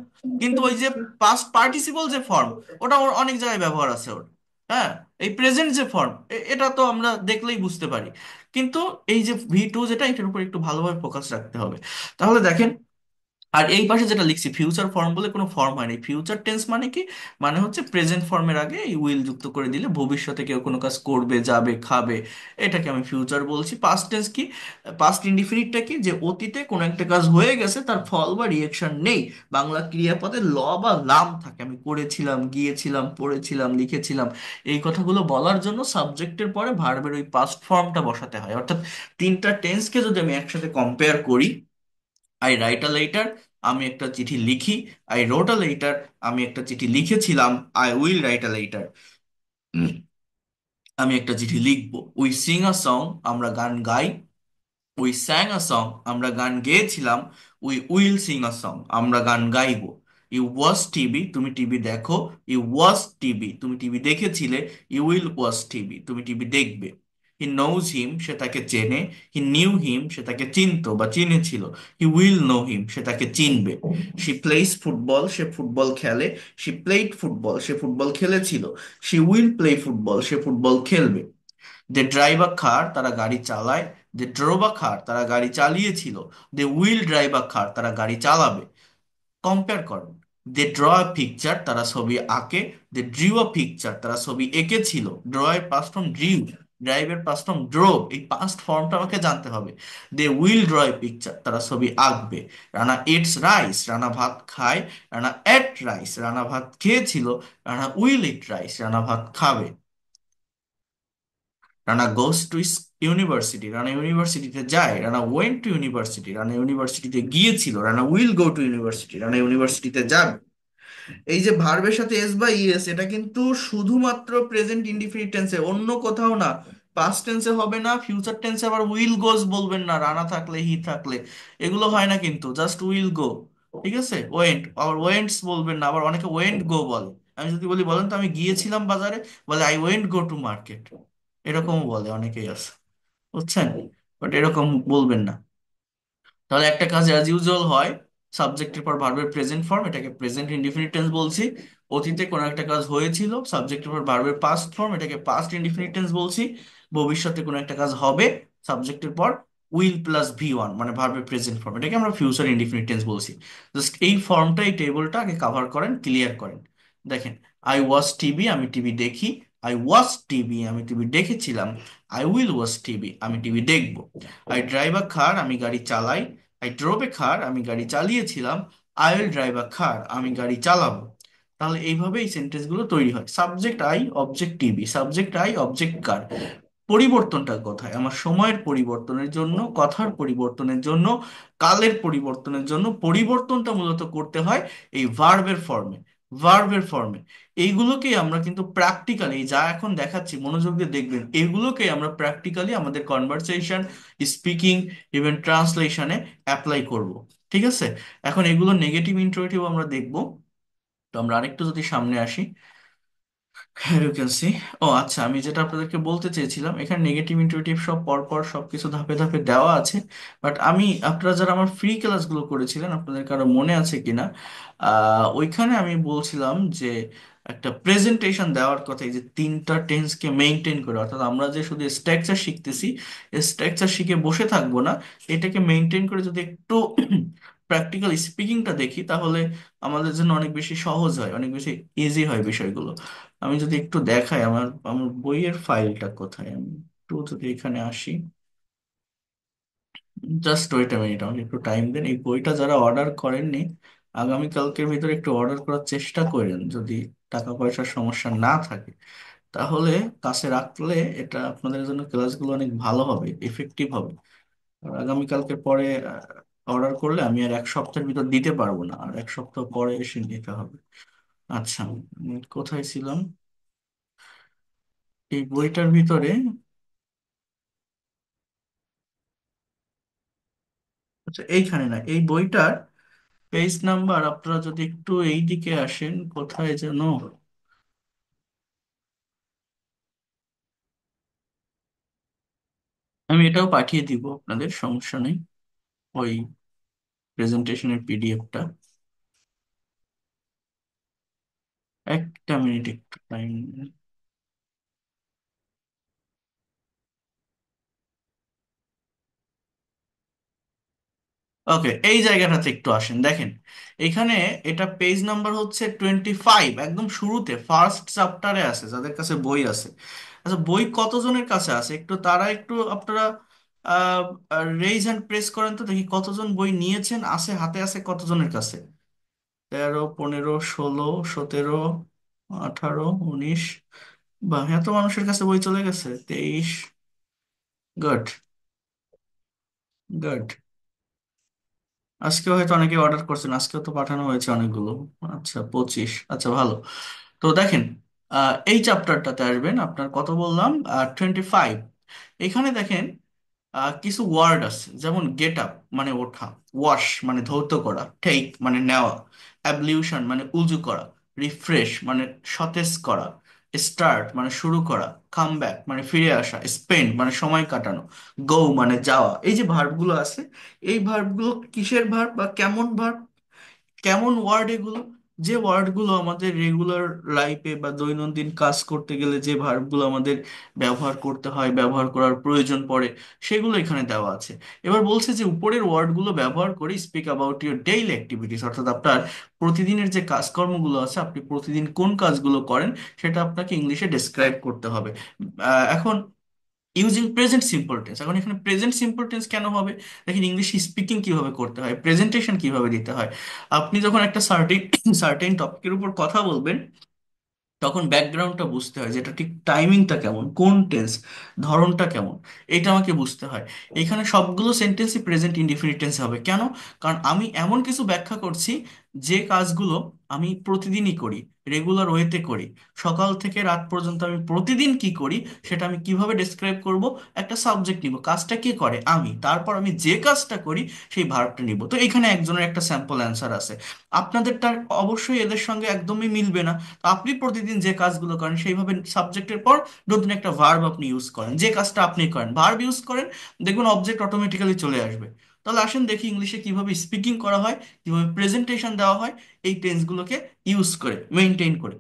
Speaker 1: কিন্তু ওই যে পাস্ট পার্টিসিপল যে ফর্ম, ওটা ওর অনেক জায়গায় ব্যবহার আছে ওর। হ্যাঁ, এই প্রেজেন্ট যে ফর্ম, এটা তো আমরা দেখলেই বুঝতে পারি। কিন্তু এই যে V2 যেটা, এটার উপর একটু ভালোভাবে ফোকাস রাখতে হবে। তাহলে দেখেন, আর এই পাশে যেটা লিখছি ফিউচার ফর্ম বলে কোনো ফর্ম হয়নি। ফিউচার টেন্স মানে কি, মানে হচ্ছে প্রেজেন্ট ফর্মের আগে এই উইল যুক্ত করে দিলে ভবিষ্যতে কেউ কোনো কাজ করবে, যাবে, খাবে, এটাকে আমি ফিউচার বলছি। পাস্ট টেন্স কি, পাস্ট ইনডিফিনিটটা কি, যে অতীতে কোনো একটা কাজ হয়ে গেছে, তার ফল বা রিয়েকশন নেই। বাংলা ক্রিয়াপদে ল বা লাম থাকে, আমি করেছিলাম, গিয়েছিলাম, পড়েছিলাম, লিখেছিলাম, এই কথাগুলো বলার জন্য সাবজেক্টের পরে ভার্বের ওই পাস্ট ফর্মটা বসাতে হয়। অর্থাৎ তিনটা টেন্সকে যদি আমি একসাথে কম্পেয়ার করি, আই রাইট আ লেটার, আমি একটা চিঠি লিখি, আই রোট আ লেটার, আমি একটা চিঠি লিখেছিলাম, I will write a letter, আমি একটা চিঠি লিখবো। উই সিং আ সং, আমরা গান গাই, উই স্যাং আ সং, আমরা গান গেয়েছিলাম, we will sing a song, আমরা গান গাইবো। ইউ ওয়াচ টিভি, তুমি টিভি দেখো, ইউ ওয়াচ টিভি, তুমি টিভি দেখেছিলে, ইউ উইল ওয়াচ টিভি, তুমি টিভি দেখবে। হি নোজ হিম, সে তাকে চেনে, হি নিউ হিম, সে তাকে চিনতো বা চিনেছিল, হি উইল নো হিম, সে তাকে চিনবে। শি প্লেইস ফুটবল, সে ফুটবল খেলে, শি প্লেইড ফুটবল, সে ফুটবল খেলেছিল, শি উইল প্লে ফুটবল, সে ফুটবল খেলবে। দে ড্রাইভ আ কার, তারা গাড়ি চালায়, দে ড্রোভ আ কার, তারা গাড়ি চালিয়েছিল, দে উইল ড্রাইভ আ কার, তারা গাড়ি চালাবে। কম্পেয়ার করেন, দে ড্র আ পিকচার, তারা ছবি আঁকে, দে ড্রিউ আ পিকচার, তারা ছবি এঁকেছিল। ড্র এর পাস্ট ফর্ম ড্রিউ, ড্রাইভের পাস্ট ফর্ম ড্রোভ, এই পাস্ট ফর্মটা আমাকে জানতে হবে। They will draw a picture, তারা ছবি আঁকবে। রানা এটস রাইস, রানা ভাত খায়, রানা এট রাইস, রানা ভাত খেয়েছিল, Rana will eat rice, Rana ভাত খাবে। Rana goes to university, Rana ইউনিভার্সিটিতে যায়, Rana went to university, Rana ইউনিভার্সিটিতে গিয়েছিল, Rana will go two university, Rana ইউনিভার্সিটিতে যাবে। এই যে ভার্বের সাথে এস বা ইএস, এটা কিন্তু শুধুমাত্র প্রেজেন্ট ইনডিফিনিট টেন্সে, অন্য কোথাও না। পাস্ট টেন্সে হবে না, ফিউচার টেন্সে আবার উইল গোস বলবেন না, রানা থাকলে, হি থাকলে, এগুলো হয় না কিন্তু, জাস্ট উইল গো। ঠিক আছে, ওয়েন্ট, আবার ওয়েন্টস বলবেন না, আবার অনেকে ওয়েন্ট গো বলে। আমি যদি বলি বলেন তো আমি গিয়েছিলাম বাজারে, বলে I went go to market, এরকমও বলে অনেকেই আছে, বুঝছেন? বাট এরকম বলবেন না। তাহলে একটা কাজ অ্যাজ ইউজুয়াল হয়, সাবজেক্টের পর ভার্বের প্রেজেন্ট ফর্ম, এটাকে প্রেজেন্ট ইনডিফিনিট টেন্স বলছি। অতীতে কোনো একটা কাজ হয়েছিল, সাবজেক্টের পর ভার্বের পাস্ট ফর্ম, এটাকে পাস্ট ইনডিফিনিট টেন্স বলছি। ভবিষ্যতে কোনো একটা কাজ হবে, সাবজেক্টের পর উইল প্লাস ভি ওয়ান, মানে ভার্বের প্রেজেন্ট ফর্ম, এটাকে আমরা ফিউচার ইনডিফিনিট টেন্স বলছি। জাস্ট এই ফর্মটা, এই টেবিলটা আগে কাভার করেন, ক্লিয়ার করেন। দেখেন, আই ওয়াচ টিভি, আমি টিভি দেখি, আই ওয়াচ টিভি, আমি টিভি দেখেছিলাম, আই উইল ওয়াচ টিভি, আমি টিভি দেখবো। আই ড্রাইভ আ কার, আমি গাড়ি চালাই, আই ড্রোভ এ কার, আমি গাড়ি চালিয়েছিলাম, I will drive a car, আমি গাড়ি চালাবো। তাহলে এইভাবে এই সেন্টেন্সগুলো তৈরি হয়। Subject I, object TV, subject I, object car. পরিবর্তনটা কোথায়? আমার সময়ের পরিবর্তনের জন্য, কথার পরিবর্তনের জন্য, কালের পরিবর্তনের জন্য পরিবর্তনটা মূলত করতে হয় এই ভার্বের ফর্মে, ভার্বের ফর্মে। এইগুলোকেই আমরা কিন্তু প্র্যাকটিক্যালি, যা এখন দেখাচ্ছি মনোযোগ দিয়ে দেখবেন, এগুলোকে আমরা প্র্যাকটিক্যালি আমাদের কনভারসেশন, স্পিকিং, ইভেন ট্রান্সলেশনে অ্যাপ্লাই করব। ঠিক আছে, এখন এগুলো নেগেটিভ ইন্টারোগেটিভ আমরা দেখব। তো আমরা আরেকটু যদি সামনে আসি, হ্যাঁ ইউ ক্যান সি। ও আচ্ছা, আমি যেটা আপনাদেরকে বলতে চেয়েছিলাম, এখানে নেগেটিভ ইন্টুইটিভ সব পরপর সবকিছু ধাপে ধাপে দেওয়া আছে। বাট আমি, আপনারা যারা আমার ফ্রি ক্লাসগুলো করেছিলেন, আপনাদের কারো মনে আছে কিনা, ওইখানে আমি বলছিলাম যে একটা প্রেজেন্টেশন দেওয়ার কথা, এই যে তিনটা টেন্সকে মেনটেন করে, অর্থাৎ আমরা যে শুধু স্ট্রাকচার শিখতেছি, স্ট্রাকচার শিখে বসে থাকবো না, এটাকে মেনটেন করে যদি একটু প্র্যাকটিক্যাল স্পিকিংটা দেখি, তাহলে আমাদের জন্য অনেক বেশি সহজ হয়, অনেক বেশি ইজি হয় বিষয়গুলো। আমি যদি একটু দেখাই, আমার আমার বইয়ের ফাইলটা কোথায়, আমি একটু যদি এখানে আসি, জাস্ট ওয়েট আ মিনিট, আমাকে একটু টাইম দেন। এই বইটা যারা অর্ডার করেননি, আগামীকালকের ভিতরে একটু অর্ডার করার চেষ্টা করেন, যদি টাকা পয়সার সমস্যা না থাকে, তাহলে কাছে রাখলে এটা আপনাদের জন্য ক্লাসগুলো অনেক ভালো হবে, এফেক্টিভ হবে। আর আগামীকালকে পরে অর্ডার করলে আমি আর এক সপ্তাহের ভিতর দিতে পারবো না, আর এক সপ্তাহ পরে এসে নিতে হবে। আচ্ছা, কোথায় ছিলাম? এই বইটার ভিতরে, আচ্ছা এইখানে না, এই বইটার পেজ নাম্বার, আপনারা যদি একটু এই দিকে আসেন, কোথায় যেন, আমি এটাও পাঠিয়ে দিব আপনাদের, সমস্যা নেই, ওই প্রেজেন্টেশনের পিডিএফটা। একটা মিনিট, একটু টাইম। ওকে, এই জায়গাটাতে একটু আসেন, দেখেন এখানে এটা পেজ নাম্বার হচ্ছে 25, একদম শুরুতে ফার্স্ট চ্যাপ্টারে আছে, যাদের কাছে বই আছে। আচ্ছা, বই কতজনের কাছে আছে একটু তারা একটু আপনারা রেইজ হ্যান্ড প্রেস করেন তো দেখি, কতজন বই নিয়েছেন, আছে হাতে আছে কতজনের কাছে? 13, 15, 16, 17, 18, 19, বা এত মানুষের কাছে বই চলে গেছে, 23। Good, good. আজকেও হয়তো অনেকে অর্ডার করছেন, আজকেও তো পাঠানো হয়েছে অনেকগুলো। আচ্ছা, 25, আচ্ছা ভালো। তো দেখেন, এই চ্যাপ্টারটাতে আসবেন, আপনার কত বললাম, 25। এখানে দেখেন কিছু ওয়ার্ড আছে, যেমন গেট আপ মানে ওঠা, ওয়াশ মানে ধৌত করা, টেক মানে নেওয়া, অ্যাবলিউশন মানে উজু করা, রিফ্রেশ মানে সতেজ করা, স্টার্ট মানে শুরু করা, কাম ব্যাক মানে ফিরে আসা, স্পেন্ড মানে সময় কাটানো, গো মানে যাওয়া। এই যে ভার্বগুলো আছে, এই ভার্বগুলো কিসের ভার্ব বা কেমন ভার্ব, কেমন ওয়ার্ড এগুলো? যে ওয়ার্ডগুলো আমাদের রেগুলার লাইফে বা দৈনন্দিন কাজ করতে গেলে যে ভার্বগুলো আমাদের ব্যবহার করতে হয়, ব্যবহার করার প্রয়োজন পড়ে, সেগুলো এখানে দেওয়া আছে। এবার বলছে যে উপরের ওয়ার্ডগুলো ব্যবহার করে speak about your daily activities, অর্থাৎ আপনার প্রতিদিনের যে কাজকর্মগুলো আছে, আপনি প্রতিদিন কোন কাজগুলো করেন সেটা আপনাকে ইংলিশে ডেসক্রাইব করতে হবে। এখন ইউজিং প্রেজেন্ট সিম্পল টেন্স, এখন এখানে প্রেজেন্ট সিম্পল টেন্স কেন হবে? দেখেন ইংলিশে স্পিকিং কিভাবে করতে হয়, প্রেজেন্টেশন কিভাবে দিতে হয়। আপনি যখন একটা সার্টেন সার্টেন টপিকের উপর কথা বলবেন, তখন ব্যাকগ্রাউন্ডটা বুঝতে হয়, যেটা ঠিক টাইমিংটা কেমন, কোন টেন্স, ধরনটা কেমন, এটা আমাকে বুঝতে হয়। এখানে সবগুলো সেন্টেন্সই প্রেজেন্ট ইনডিফিনিট টেন্স হবে। কেন? কারণ আমি এমন কিছু ব্যাখ্যা করছি যে কাজগুলো আমি প্রতিদিনই করি, রেগুলার ওয়েতে করি। সকাল থেকে রাত পর্যন্ত আমি প্রতিদিন কি করি সেটা আমি কিভাবে ডেসক্রাইব করব? একটা সাবজেক্ট নিব, কাজটা কে করে, আমি, তারপর আমি যে কাজটা করি সেই ভার্বটা নিব। তো এখানে একজনের একটা স্যাম্পল অ্যান্সার আছে, আপনাদেরটা অবশ্যই এদের সঙ্গে একদমই মিলবে না। তো আপনি প্রতিদিন যে কাজগুলো করেন সেইভাবে সাবজেক্টের পর নতুন একটা ভার্ব আপনি ইউজ করেন, যে কাজটা আপনি করেন ভার্ব ইউজ করেন, দেখবেন অবজেক্ট অটোমেটিক্যালি চলে আসবে। তাহলে আসেন দেখি ইংলিশে কিভাবে স্পিকিং করা হয়, কিভাবে প্রেজেন্টেশন দেওয়া হয় এই টেন্সগুলোকে ইউজ করে, মেনটেন করে।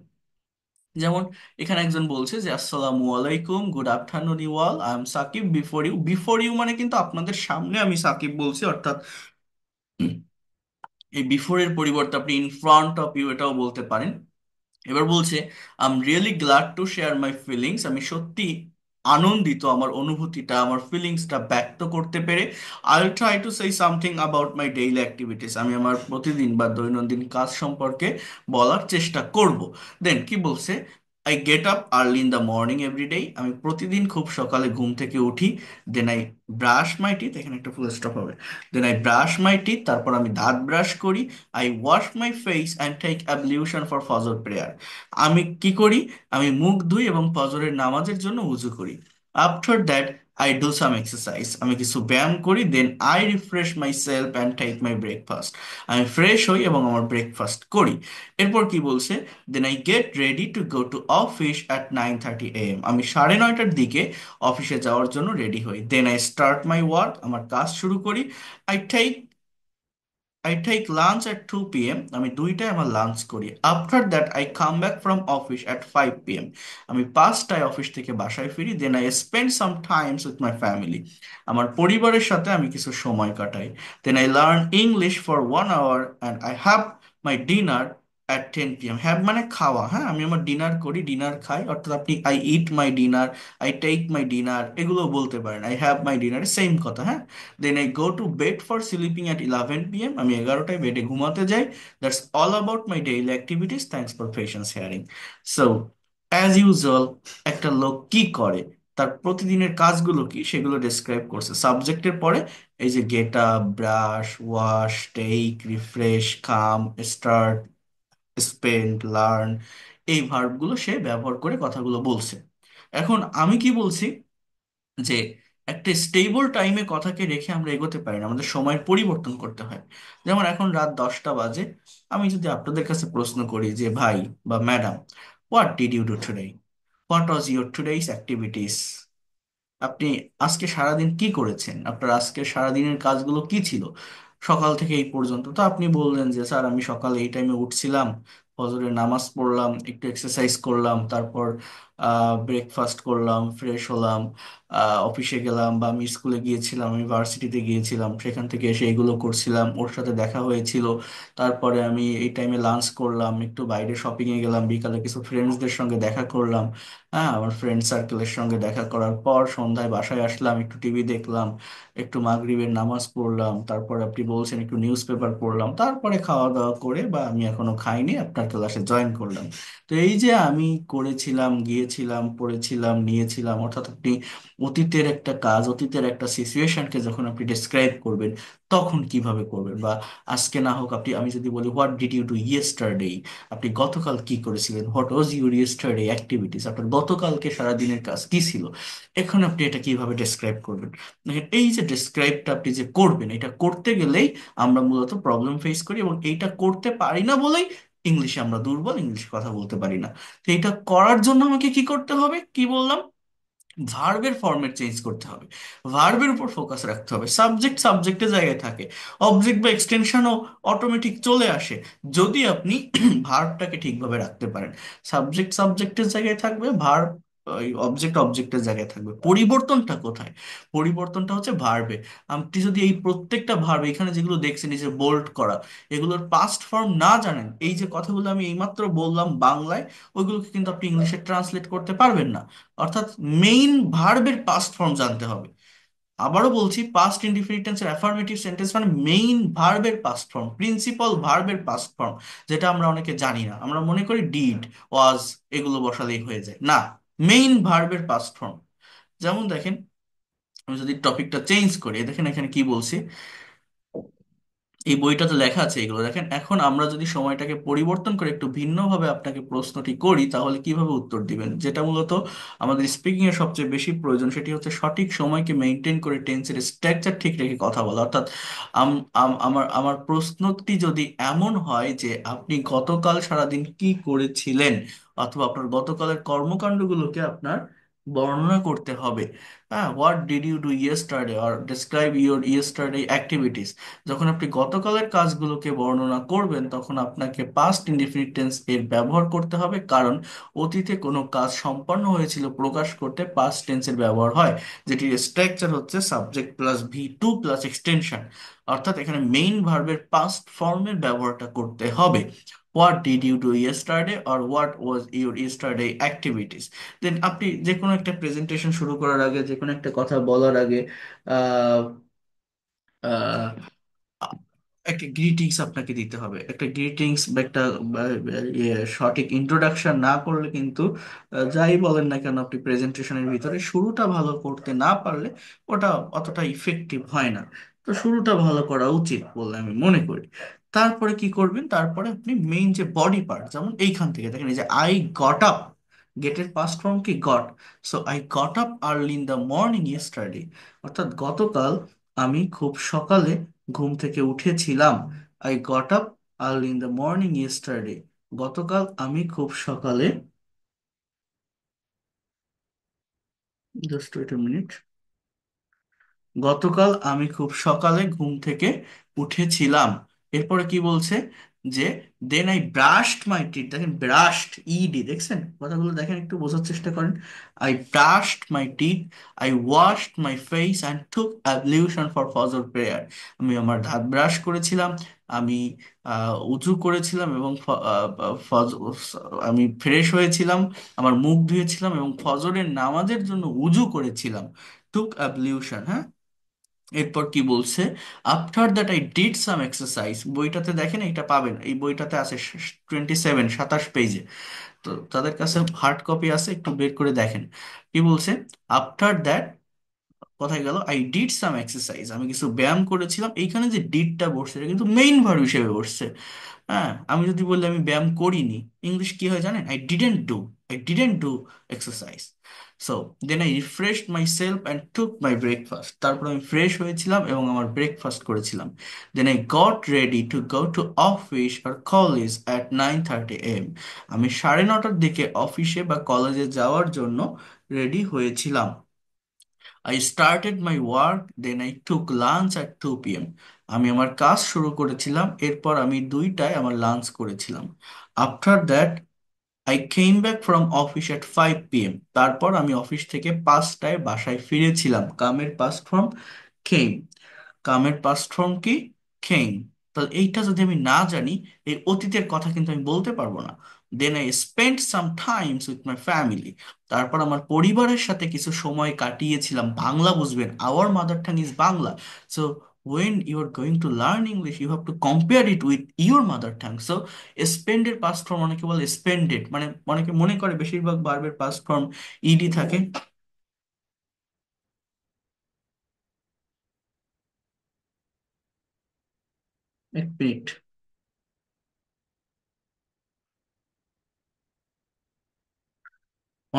Speaker 1: যেমন এখানে একজন বলছে যে আসসালামু আলাইকুম, good afternoon you all, I am Sakib, before you. Before you মানে কিন্তু আপনাদের সামনে আমি সাকিব বলছি, অর্থাৎ এই বিফোর এর পরিবর্তে আপনি ইন ফ্রন্ট অফ ইউ এটাও বলতে পারেন। এবার বলছে I am really glad to share my feelings, আমি সত্যি আনন্দিত আমার অনুভূতিটা, আমার ফিলিংসটা ব্যক্ত করতে পেরে। I will try to say something about my daily activities, আমি আমার প্রতিদিন বা দৈনন্দিন কাজ সম্পর্কে বলার চেষ্টা করব। দেন কি বলছে, I get up early in the morning every day, আমি প্রতিদিন খুব সকালে ঘুম থেকে উঠি। Then I brush my teeth, এখানে একটা ফুল স্টপ হবে। Then I brush my teeth, তারপর আমি দাঁত ব্রাশ করি। I wash my face and take ablution for Fajr prayer, আমি কি করি, আমি মুখ ধুই এবং ফজরের নামাজের জন্য উজু করি। After that I do some exercise, আমি কিছু ব্যায়াম করি। Then I refresh myself and take my breakfast, আমি ফ্রেশ হই এবং আমার ব্রেকফাস্ট করি। এরপর কি বলছে, then I get ready to go to office at 9:30 AM, আমি 9:30টার দিকে অফিসে যাওয়ার জন্য রেডি হই। Then I start my work, আমার কাজ শুরু করি। I take I take lunch at 2 p.m. আমি 2টায় আমার লাঞ্চ করি। After that I come back from office at 5 p.m. আমি 5টায় অফিস থেকে বাসায় ফিরি। Then I spend some times with my family, আমার পরিবারের সাথে আমি কিছু সময় কাটাই। Then I learn English for 1 hour and I have my dinner at 10 p.m. Have মানে খাওয়া, হ্যাঁ, আমি আমার ডিনার করি, ডিনার খাই, অর্থাৎ আপনি I eat my dinner, I take my dinner এগুলো বলতে পারেন। I have my dinner same কথা, হ্যাঁ। Then I go to bed for sleeping at 11 p.m. আমি 11টায় বেডে ঘুমাতে যাই। That's all about my daily activities, thanks for patience hearing. So as usual, একটা লোক কি করে, তার প্রতিদিনের কাজগুলো কি সেগুলো ডেসক্রাইব করছে সাবজেক্টের পরে। এই যে get up, brush, wash, take, refresh, come, start, spend, learn, এই ভার্বগুলো সে ব্যবহার করে কথাগুলো বলছে। এখন আমি কি বলছি, যে একটা স্টেবল টাইমে কথাকে রেখে আমরা এগোতে পারি না, আমাদের সময়ের পরিবর্তন করতে হয়। যেমন এখন রাত 10টা বাজে, আমি যদি আপনাদের কাছে প্রশ্ন করি যে ভাই বা madam, what did you do today, what was your today's activities, আপনি আজকে সারাদিন কি করেছেন, আপনার আজকে সারাদিনের কাজগুলো কি ছিল সকাল থেকে এই পর্যন্ত। তো আপনি বললেন যে স্যার আমি সকালে এই টাইমে উঠছিলাম, ফজরের নামাজ পড়লাম, একটু এক্সারসাইজ করলাম, তারপর ব্রেকফাস্ট করলাম, ফ্রেশ হলাম, অফিসে গেলাম, বা আমি স্কুলে গিয়েছিলাম, আমি ভার্সিটিতে গিয়েছিলাম, সেখান থেকে এসে এগুলো করছিলাম, ওর সাথে দেখা হয়েছিল। তারপরে আমি এই টাইমে লাঞ্চ করলাম, একটু বাইরে শপিংয়ে গেলাম, বিকালে কিছু ফ্রেন্ডসদের সঙ্গে দেখা করলাম। হ্যাঁ, আমার ফ্রেন্ড সার্কেলের সঙ্গে দেখা করার পর সন্ধ্যায় বাসায় আসলাম, একটু টিভি দেখলাম, একটু মাগরিবের নামাজ পড়লাম, তারপরে আপনি বলছেন একটু নিউজ পেপার পড়লাম, তারপরে খাওয়া দাওয়া করে, বা আমি এখনো খাইনি, আপনার ক্লাসে জয়েন করলাম। তো এই যে আমি করেছিলাম, গিয়েছিলাম, পড়েছিলাম, নিয়েছিলাম, অর্থাৎ আপনি অতীতের একটা কাজ, অতীতের একটা সিচুয়েশনকে যখন আপনি ডেসক্রাইব করবেন, তখন কিভাবে করবেন? বা আজকে না হোক, আমি যদি বলি what did you do yesterday, আপনি গতকাল কি করেছিলেন, what was your yesterday activities, আপনার গতকালকে সারাদিনের কাজ কি ছিল, এখন আপনি এটা কিভাবে ডেসক্রাইব করবেন? দেখেন, এই যে ডেসক্রাইবটা আপনি যে করবেন, এটা করতে গেলেই আমরা মূলত প্রবলেম ফেস করি, এবং এইটা করতে পারি না বলেই ইংলিশে আমরা দুর্বল, ইংলিশে কথা বলতে পারি না। তো এটা করার জন্য আমাকে কি করতে হবে, কি বললাম? ভার্বের ফরম্যাট চেঞ্জ করতে হবে, ভার্বের উপর ফোকাস রাখতে হবে, সাবজেক্ট সাবজেক্টের জায়গায় থাকে, অবজেক্ট বা এক্সটেনশনও অটোমেটিক চলে আসে যদি আপনি ভার্বটাকে ঠিকভাবে রাখতে পারেন। সাবজেক্ট সাবজেক্টের জায়গায় থাকবে, ভার্ব ওই অবজেক্ট অবজেক্টের জায়গায় থাকবে। পরিবর্তনটা কোথায়? পরিবর্তনটা হচ্ছে ভার্বে। আপনি যদি এই প্রত্যেকটা ভার্ব এখানে যেগুলো দেখছেন, এই যে বোল্ড করা, এগুলোর পাস্ট ফর্ম না জানেন, এই যে কথাগুলো আমি এইমাত্র বললাম বাংলায়, ওইগুলোকে কিন্তু আপনি ইংলিশে ট্রান্সলেট করতে পারবেন না। অর্থাৎ মেইন ভার্বের পাস্ট ফর্ম জানতে হবে। আবারও বলছি, পাস্ট ইনডিফিনিট টেন্সের অ্যাফার্মেটিভ সেন্টেন্স মানে মেইন ভার্বের পাস্ট ফর্ম, প্রিন্সিপাল ভার্বের পাস্ট ফর্ম, যেটা আমরা অনেকে জানি না, আমরা মনে করি ডিড, ওয়াজ, এগুলো বসালেই হয়ে যায় না। মেইন ভার্বের পাস্ট ফর্ম। যেমন দেখেন, আমি যদি টপিকটা চেঞ্জ করি, দেখেন এখানে কি বলছি, এই বইটাতে লেখা আছে এগুলো দেখেন। এখন আমরা যদি সময়টাকে পরিবর্তন করে একটু ভিন্নভাবে আপনাকে প্রশ্নটি করি, তাহলে কিভাবে উত্তর দিবেন? যেটা মূলত আমাদের স্পিকিং এর সবচেয়ে বেশি প্রয়োজন, সেটি হচ্ছে সঠিক সময়কে মেনটেন করে টেন্সের স্ট্রাকচার ঠিক রেখে কথা বলা। অর্থাৎ আমার আমার প্রশ্নটি যদি এমন হয় যে আপনি গতকাল সারাদিন কি করেছিলেন, অথবা আপনার গতকালের কর্মকাণ্ডগুলোকে আপনার বর্ণনা করতে হবে। হ্যাঁ, what did you do yesterday, or describe your yesterday activities. যখন আপনি গতকালের কাজগুলোকে বর্ণনা করবেন, তখন আপনাকে পাস্ট ইনডিফিনিট টেন্স এর ব্যবহার করতে হবে, কারণ অতীতে কোনো কাজ সম্পন্ন হয়েছিল প্রকাশ করতে পাস্ট টেন্সের ব্যবহার হয়, যেটির স্ট্রাকচার হচ্ছে subject plus V two plus extension. অর্থাৎ এখানে মেইন ভার্বের পাস্ট ফর্মের ব্যবহারটা করতে হবে। What did you do yesterday, or what was your yesterday activities. Then আপনি যে কোনো একটা প্রেজেন্টেশন শুরু করার আগে, যে কোনো একটা কথা বলার আগে, আহ একটা গ্রিটিংস আপনাকে দিতে হবে। একটা গ্রিটিংস বা একটা বা, সঠিক ইন্ট্রোডাকশন না করলে কিন্তু যাই বলেন না কেন, আপনি প্রেজেন্টেশনের ভিতরে শুরুটা ভালো করতে না পারলে ওটা অতটা ইফেক্টিভ হয় না। তো শুরুটা ভালো করা উচিত বলে আমি মনে করি। তারপরে কি করবেন? তারপরে আপনি মেইন যে বডি পার্ট, যেমন এইখান থেকে দেখেন, এই যে আই গট আপ, গেটের পাস্ট ফর্ম কি? Goat. So I got up early in the morning yesterday, অর্থাৎ গতকাল আমি খুব সকালে ঘুম থেকে উঠেছিলাম। I got up early in the morning yesterday, গতকাল আমি খুব সকালে, জাস্ট ওয়েট এ মিনিট, গতকাল আমি খুব সকালে ঘুম থেকে উঠেছিলাম। এরপরে কি বলছে? যে then I brushed my teeth, দেখেন ব্রাশড, ইডি, দেখছেন কথাগুলো, দেখেন একটু বোঝার চেষ্টা করেন। I brushed my teeth, I washed my face and took ablution for Fajr prayer. আমি আমার দাঁত ব্রাশ করেছিলাম, আমি উজু করেছিলাম, এবং আমি ফ্রেশ হয়েছিলাম, আমার মুখ ধুয়েছিলাম, এবং ফজরের নামাজের জন্য উজু করেছিলাম, টুক অ্যাবলিউশন। হ্যাঁ, এরপর কি বলছে? After that I did some exercise, বইটাতে দেখেন, এটা পাবেন, এই বইটাতে আছে 27, 27 পেজে। তো তাদের কাছে হার্ড কপি আছে, একটু বের করে দেখেন কি বলছে। আফটার দ্যাট, কোথায় গেল? আই ডিড সাম এক্সারসাইজ, আমি কিছু ব্যায়াম করেছিলাম। এইখানে যে ডিডটা বসছে, এটা কিন্তু মেইন ভার্ব হিসেবে বসছে। হ্যাঁ, আমি যদি বলি আমি ব্যায়াম করিনি, ইংলিশ কি হয় জানেন? I didn't do exercise. So then I refreshed myself and took my breakfast, তারপর আমি ফ্রেশ হয়েছিলাম এবং আমার ব্রেকফাস্ট করেছিলাম। Then I got ready to go to office or college at 9:30 AM, আমি 9:30টার দিকে অফিসে বা কলেজে যাওয়ার জন্য রেডি হয়েছিলাম। I started my work, then I took lunch at 2 PM, আমি আমার কাজ শুরু করেছিলাম, এরপর আমি 2টায় আমার লাঞ্চ করেছিলাম। After that I came back from office at 5 p.m. তারপর আমি অফিস থেকে 5টায় বাসায় ফিরেছিলাম। কামের পাস্ট ফর্ম কেম। কামের পাস্ট ফর্ম কি? কেম। তাহলে এইটা যদি আমি না জানি, এই অতীতের কথা কিন্তু আমি বলতে পারবো না। Then I spend some times with my family. তারপর আমার পরিবারের সাথে কিছু সময় কাটিয়েছিলাম। বাংলা বুঝবেন, our mother tongue is Bangla. So when you are going to learn English, you have to compare it with your mother tongue. So স্পেন্ডের পাস্ট ফর্ম অনেকে বলে স্পেন্ডেড, মানে অনেকে মনে করে বেশিরভাগ ভার্বের পাস্ট ফর্ম ইডি থাকে। এক মিনিট।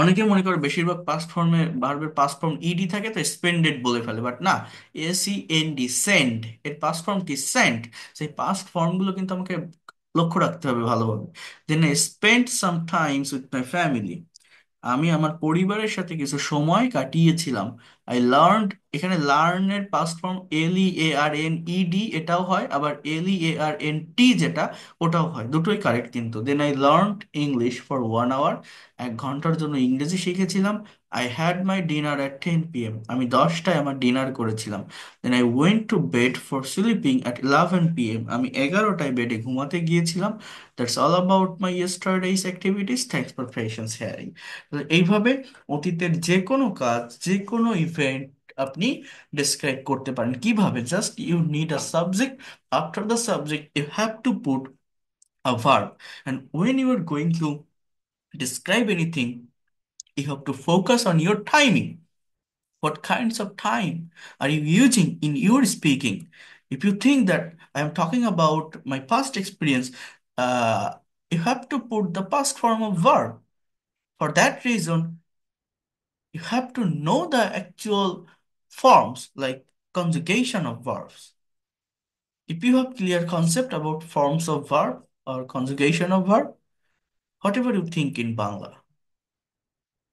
Speaker 1: অনেকে মনে করে বেশিরভাগ পাস্ট ফর্মে ভার্বের পাস্ট ফর্ম ইডি থাকে তো স্পেন্ডেড বলে ফেলে, বাট না। এসইএনডি, সেন্ড, এর পাস্ট ফর্ম কি? সেন্ট। সেই পাস্ট ফর্মগুলো কিন্তু আমাকে লক্ষ্য রাখতে হবে ভালোভাবে। Then spend some times with my family. আমি আমার পরিবারের সাথে কিছু সময় কাটিয়েছিলাম। আই লার্নড, এখানে লার্নের পাস্ট ফর্ম LEARNED, এটাও হয়, আবার LEARNT যেটা, ওটাও হয়, দুটোই কারেক্ট কিন্তু। Then I learned English for 1 hour. 1 ঘন্টার জন্য ইংরেজি শিখেছিলাম। I had my dinner at 10 p.m. আমি 10টায় আমার ডিনার করেছিলাম। Then I went to bed for sleeping at 11 p.m. আমি 11টায় বেডে ঘুমাতে গিয়েছিলাম। That's all about my yesterday's activities, thanks for patience hearing. তো এইভাবে অতীতের যে কোনো কাজ, যে কোনো ইভেন্ট আপনি ডিসক্রাইব করতে পারেন। কিভাবে? Just you need a subject, after the subject you have to put a verb, and when you are going to describe anything, you have to focus on your timing. What kinds of time are you using in your speaking? If you think that I am talking about my past experience, uh, you have to put the past form of verb. For that reason, you have to know the actual forms like conjugation of verbs. If you have clear concept about forms of verb or conjugation of verb, whatever you think in Bangla,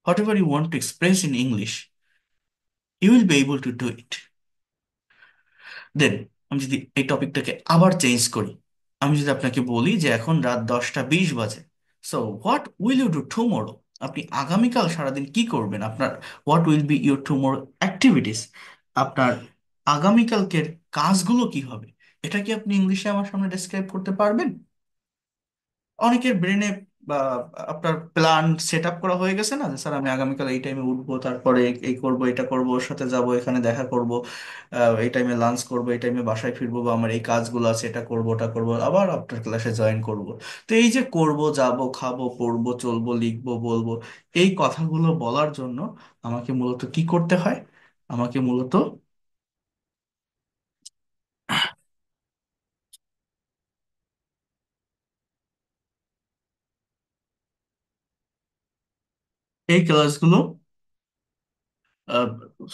Speaker 1: whatever you want to express in English, you will be able to do it. দেন আমি যদি এই টপিকটাকে আবার change করি, আমি যদি আপনাকে বলি যে এখন রাত 10টা 20 বাজে, so what will you do tomorrow? আপনি আগামীকাল সারাদিন কি করবেন? আপনার what will be your tomorrow activities? আপনার আগামীকালকের কাজগুলো কি হবে? এটা কি আপনি ইংলিশে আমার সামনে ডেসক্রাইব করতে পারবেন? অনেকের ব্রেনে বা আপনার প্ল্যান সেট আপ করা হয়ে গেছে না, যে স্যার আমি আগামীকাল এই টাইমে উঠবো, তারপরে এই করব, এটা করব, ওর সাথে যাব, এখানে দেখা করব, এই টাইমে লাঞ্চ করব, এই টাইমে বাসায় ফিরবো, বা আমার এই কাজগুলো আছে, এটা করব, ওটা করব, আবার আফটার ক্লাসে জয়েন করব। তো এই যে করব, যাব, খাবো, পড়বো, চলবো, লিখবো, বলবো, এই কথাগুলো বলার জন্য আমাকে মূলত কি করতে হয়? আমাকে মূলত এই ক্লাসগুলো,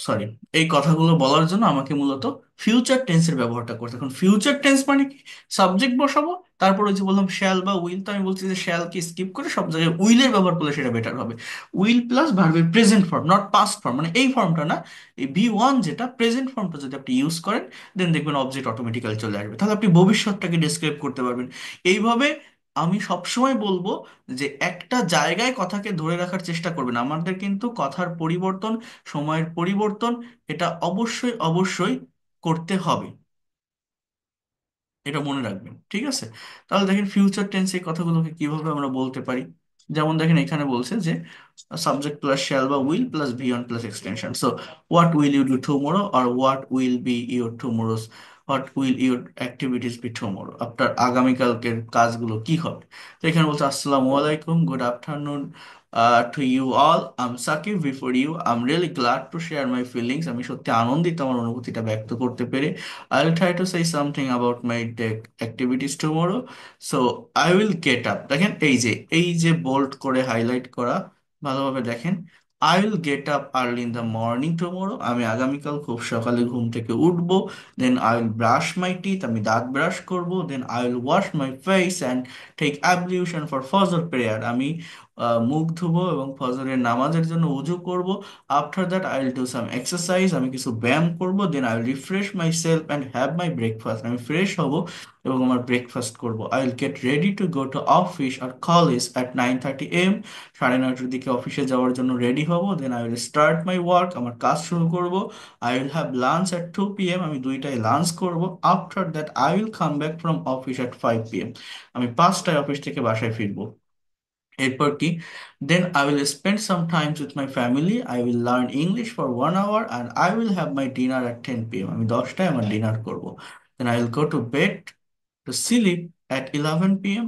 Speaker 1: সরি, এই কথাগুলো বলার জন্য আমাকে মূলত ফিউচার টেন্সের ব্যবহারটা করতে। এখন ফিউচার টেন্স মানে কি? সাবজেক্ট বসাবো, তারপর ওই যে বললাম শ্যাল বা উইল, তো আমি বলছি যে শ্যালকে স্কিপ করে সব জায়গায় উইলের ব্যবহার করলে সেটা বেটার হবে। উইল প্লাস ভার্বের present form, not past form, মানে এই ফর্মটা না, এই V1 যেটা প্রেজেন্ট ফর্মটা যদি আপনি ইউজ করেন, দেন দেখবেন অবজেক্ট অটোমেটিক্যালি চলে আসবে। তাহলে আপনি ভবিষ্যৎটাকে ডিসক্রাইব করতে পারবেন। এইভাবে আমি সবসময় বলবো যে একটা জায়গায় কথাকে ধরে রাখার চেষ্টা করবেন। আমাদের কিন্তু কথার পরিবর্তন, সময়ের পরিবর্তন, এটা অবশ্যই অবশ্যই করতে হবে। এটা মনে রাখবেন, ঠিক আছে? তাহলে দেখেন ফিউচার টেন্স এই কথাগুলোকে কিভাবে আমরা বলতে পারি। যেমন দেখেন এখানে বলছে যে সাবজেক্ট প্লাস শ্যাল বা will plus V1 plus extension. So what will you do tomorrow, আর what will be your tomorrow's, what will your activities be tomorrow? আপনার আগামীকালকের কাজগুলো কি হবে? তো এখানে বলছে আসসালামু আলাইকুম, good afternoon to you all, I'm Sakib before you, I'm really glad to share my feelings. আমি সত্যি আনন্দিত আমার অনুভূতিটা ব্যক্ত করতে পেরে। I'll try to say something about my tech activities tomorrow. So I will get up. দেখেন এই যে বোল্ড করে হাইলাইট করা, ভালোভাবে দেখেন। I will get up early in the morning tomorrow. আমি আগামীকাল খুব সকালে ঘুম থেকে উঠবো। Then I will brush my teeth. আমি দাঁত ব্রাশ করব। Then I will wash my face and take ablution for further prayer. আমি মুখ ধুবো এবং ফজরের নামাজের জন্য উজু করব। After that I will do some exercise, আমি কিছু ব্যায়াম করব। Then I will refresh myself and have my breakfast, আমি ফ্রেশ হব এবং আমার ব্রেকফাস্ট করব। I will get ready to go to office or college at 9:30 AM। 9:30 দিকে অফিসে যাওয়ার জন্য রেডি হব। Then I will start my work, আমার কাজ শুরু করব। I will have lunch at 2 PM, আমি 2টায় লাঞ্চ করব। After that I will come back from office at 5 PM, আমি 5টায় অফিস থেকে বাসায় ফিরবো। এরপর কি? Then I will spend some times with my family, I will learn English for 1 hour and I will have my dinner at 10 PM, আমি 10টায় আমার ডিনার করব। Then I will go to bed to sleep at 11 PM,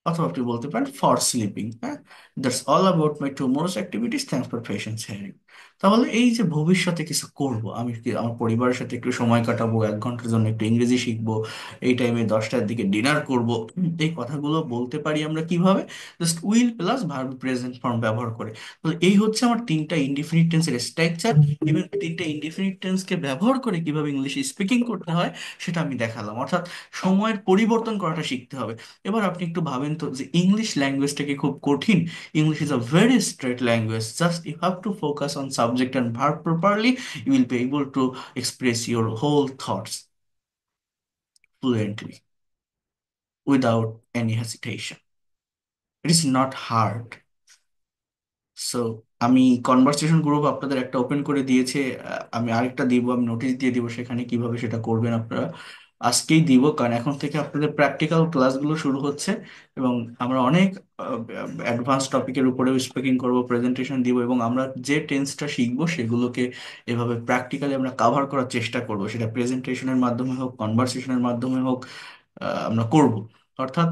Speaker 1: অথবা আপনি বলতে পারেন for sleeping. হ্যাঁ, that's all about my tomorrow's activities, thanks for patience hearing. তাহলে এই যে ভবিষ্যতে কিছু করব, আমি কি আমার পরিবারের সাথে একটু সময় কাটাবো, 1 ঘন্টার জন্য একটু ইংরেজি শিখবো, এই টাইমে 10টার দিকে ডিনার করব, এই কথাগুলো বলতে পারি আমরা কিভাবে? Just will plus verb present form ব্যবহার করে। তো এই হচ্ছে আমার তিনটা ইনডিফিনিট টেন্সের স্ট্রাকচার, এবং তিনটা ইনডিফিনিট টেন্সকে ব্যবহার করে কিভাবে ইংলিশ স্পিকিং করতে হয় সেটা আমি দেখালাম। অর্থাৎ সময়ের পরিবর্তন করাটা শিখতে হবে। এবার আপনি একটু ভাবেন তো যে ইংলিশ ল্যাঙ্গুয়েজটা কি খুব কঠিন? English is a very straight language, just you have to focus on subject and verb properly, you will be able to express your whole thoughts fluently without any hesitation. It is not hard. So আমি conversation group আপনাদের একটা open করে দিয়েছে, আমি আরেকটা দিব, আমি notice দিয়ে দিব, সেখানে কিভাবে সেটা করবেন আপনারা আজকেই দিব, কারণ এখন থেকে আপনাদের প্র্যাকটিক্যাল ক্লাসগুলো শুরু হচ্ছে এবং আমরা অনেক অ্যাডভান্স টপিকের উপরেও স্পিকিং করব, প্রেজেন্টেশন দিব, এবং আমরা যে টেন্সটা শিখবো সেগুলোকে এভাবে প্র্যাকটিক্যালি আমরা কাভার করার চেষ্টা করব, সেটা প্রেজেন্টেশনের মাধ্যমে হোক, কনভারসেশনের মাধ্যমে হোক, আমরা করব। অর্থাৎ